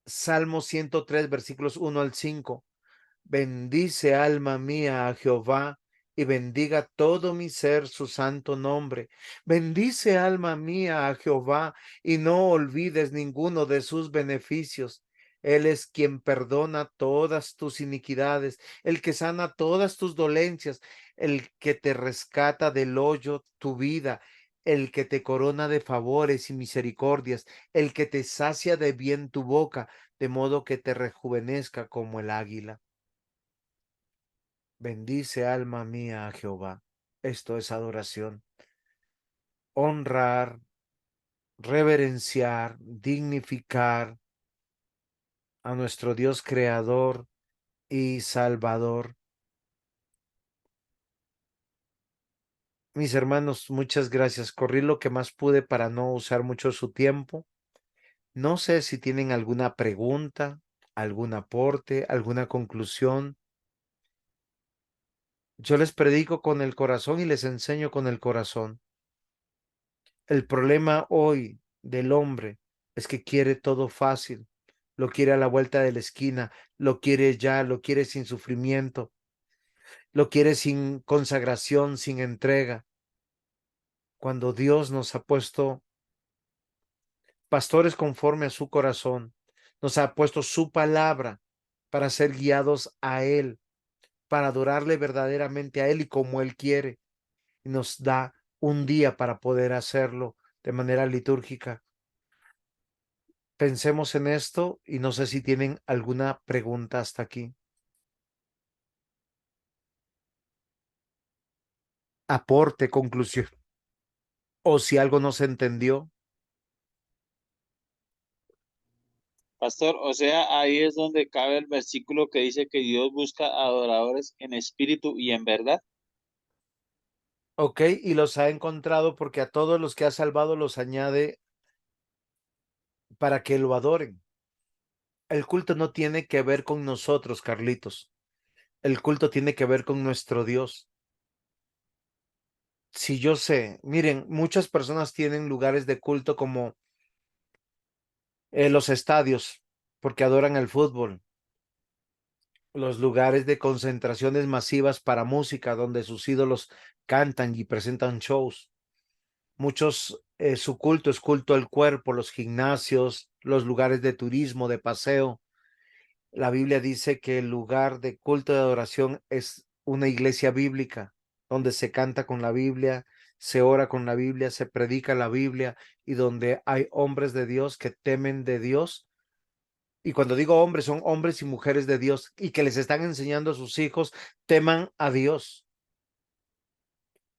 [SPEAKER 1] Salmo 103, versículos 1 al 5. Bendice, alma mía, a Jehová, y bendiga todo mi ser su santo nombre. Bendice, alma mía, a Jehová, y no olvides ninguno de sus beneficios. Él es quien perdona todas tus iniquidades, el que sana todas tus dolencias, el que te rescata del hoyo tu vida, el que te corona de favores y misericordias, el que te sacia de bien tu boca, de modo que te rejuvenezca como el águila. Bendice, alma mía, a Jehová. Esto es adoración. Honrar, reverenciar, dignificar a nuestro Dios creador y salvador. Mis hermanos, muchas gracias. Corrí lo que más pude para no usar mucho su tiempo. No sé si tienen alguna pregunta, algún aporte, alguna conclusión. Yo les predico con el corazón y les enseño con el corazón. El problema hoy del hombre es que quiere todo fácil, lo quiere a la vuelta de la esquina, lo quiere ya, lo quiere sin sufrimiento, lo quiere sin consagración, sin entrega. Cuando Dios nos ha puesto pastores conforme a su corazón, nos ha puesto su palabra para ser guiados a Él, para adorarle verdaderamente a Él y como Él quiere, y nos da un día para poder hacerlo de manera litúrgica. Pensemos en esto y no sé si tienen alguna pregunta hasta aquí. Aporte, conclusión. O si algo no se entendió.
[SPEAKER 3] Pastor, o sea, ahí es donde cabe el versículo que dice que Dios busca adoradores en espíritu y en verdad.
[SPEAKER 1] Ok, y los ha encontrado porque a todos los que ha salvado los añade para que lo adoren. El culto no tiene que ver con nosotros, Carlitos. El culto tiene que ver con nuestro Dios. Si yo sé, miren, muchas personas tienen lugares de culto como los estadios, porque adoran el fútbol, los lugares de concentraciones masivas para música, donde sus ídolos cantan y presentan shows. Muchos, su culto es culto al cuerpo, los gimnasios, los lugares de turismo, de paseo. La Biblia dice que el lugar de culto de adoración es una iglesia bíblica, donde se canta con la Biblia, se ora con la Biblia, se predica la Biblia y donde hay hombres de Dios que temen de Dios. Y cuando digo hombres, son hombres y mujeres de Dios y que les están enseñando a sus hijos, teman a Dios.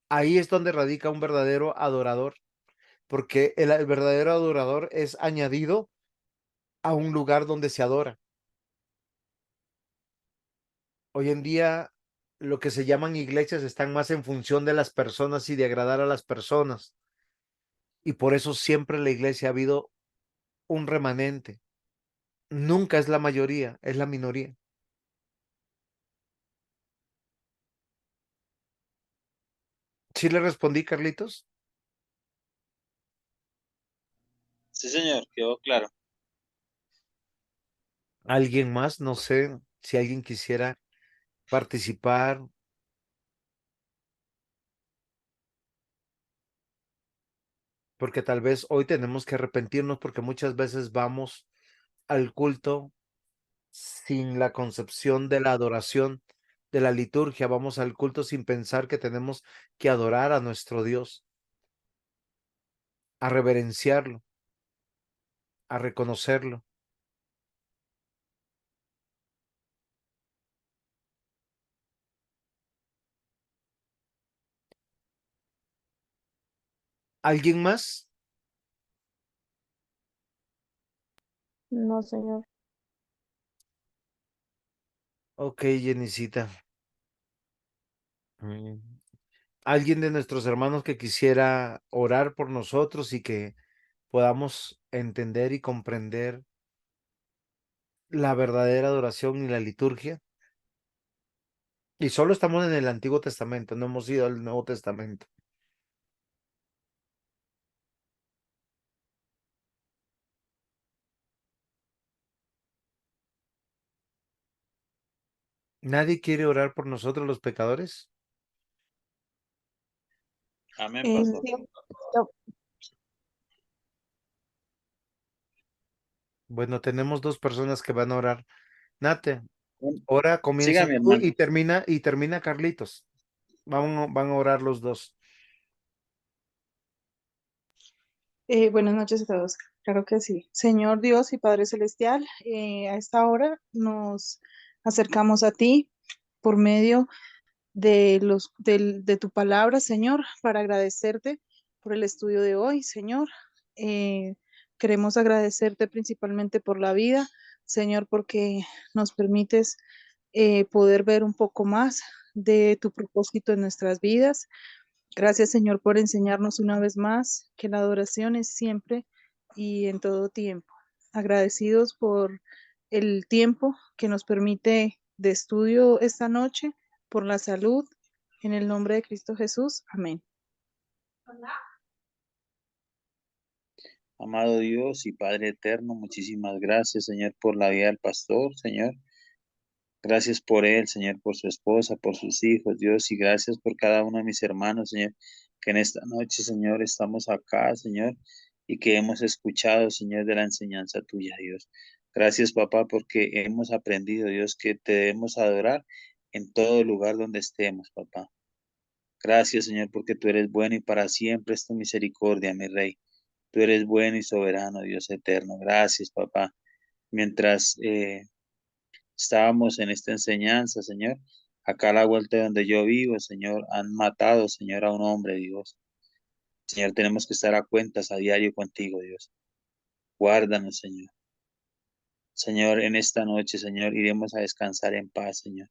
[SPEAKER 1] Ahí es donde radica un verdadero adorador, porque el verdadero adorador es añadido a un lugar donde se adora. Hoy en día, lo que se llaman iglesias están más en función de las personas y de agradar a las personas. Y por eso siempre en la iglesia ha habido un remanente. Nunca es la mayoría, es la minoría. ¿Sí le respondí, Carlitos?
[SPEAKER 3] Sí, señor, quedó claro.
[SPEAKER 1] ¿Alguien más? No sé si alguien quisiera participar. Porque tal vez hoy tenemos que arrepentirnos porque muchas veces vamos al culto sin la concepción de la adoración, de la liturgia, vamos al culto sin pensar que tenemos que adorar a nuestro Dios, a reverenciarlo, a reconocerlo. ¿Alguien más?
[SPEAKER 4] No, Señor.
[SPEAKER 1] Ok, Jenicita. ¿Alguien de nuestros hermanos que quisiera orar por nosotros y que podamos entender y comprender la verdadera adoración y la liturgia? Y solo estamos en el Antiguo Testamento, no hemos ido al Nuevo Testamento. ¿Nadie quiere orar por nosotros los pecadores?
[SPEAKER 3] Amén,
[SPEAKER 2] Eh,
[SPEAKER 3] pastor.
[SPEAKER 2] sí, yo-
[SPEAKER 1] Bueno, tenemos dos personas que van a orar. Nate,
[SPEAKER 3] Bueno,
[SPEAKER 1] ora,
[SPEAKER 3] siga,
[SPEAKER 1] comienza
[SPEAKER 3] mi
[SPEAKER 1] tú
[SPEAKER 3] hermano.
[SPEAKER 1] y termina Carlitos. Van a orar los dos.
[SPEAKER 2] Buenas noches a todos. Claro que sí. Señor Dios y Padre Celestial, a esta hora nos acercamos a ti por medio de tu palabra, Señor, para agradecerte por el estudio de hoy, Señor. Queremos agradecerte principalmente por la vida, Señor, porque nos permites poder ver un poco más de tu propósito en nuestras vidas. Gracias, Señor, por enseñarnos una vez más que la adoración es siempre y en todo tiempo. Agradecidos por el tiempo que nos permite de estudio esta noche, por la salud, en el nombre de Cristo Jesús. Amén.
[SPEAKER 3] Amado Dios y Padre eterno, muchísimas gracias, Señor, por la vida del pastor, Señor. Gracias por él, Señor, por su esposa, por sus hijos, Dios, y gracias por cada uno de mis hermanos, Señor, que en esta noche, Señor, estamos acá, Señor, y que hemos escuchado, Señor, de la enseñanza tuya, Dios. Gracias, papá, porque hemos aprendido, Dios, que te debemos adorar en todo lugar donde estemos, papá. Gracias, Señor, porque tú eres bueno y para siempre es tu misericordia, mi Rey. Tú eres bueno y soberano, Dios eterno. Gracias, papá. Mientras estábamos en esta enseñanza, Señor, acá a la vuelta de donde yo vivo, Señor, han matado, Señor, a un hombre, Dios. Señor, tenemos que estar a cuentas a diario contigo, Dios. Guárdanos, Señor. Señor, en esta noche, Señor, iremos a descansar en paz, Señor.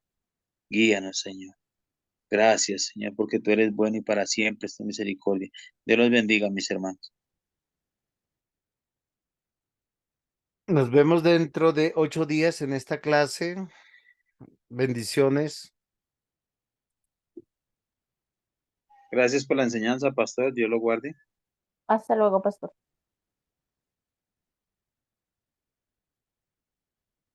[SPEAKER 3] Guíanos, Señor. Gracias, Señor, porque tú eres bueno y para siempre es tu misericordia. Dios los bendiga, mis hermanos.
[SPEAKER 1] Nos vemos dentro de 8 días en esta clase. Bendiciones.
[SPEAKER 3] Gracias por la enseñanza, pastor. Dios lo guarde.
[SPEAKER 4] Hasta luego, pastor.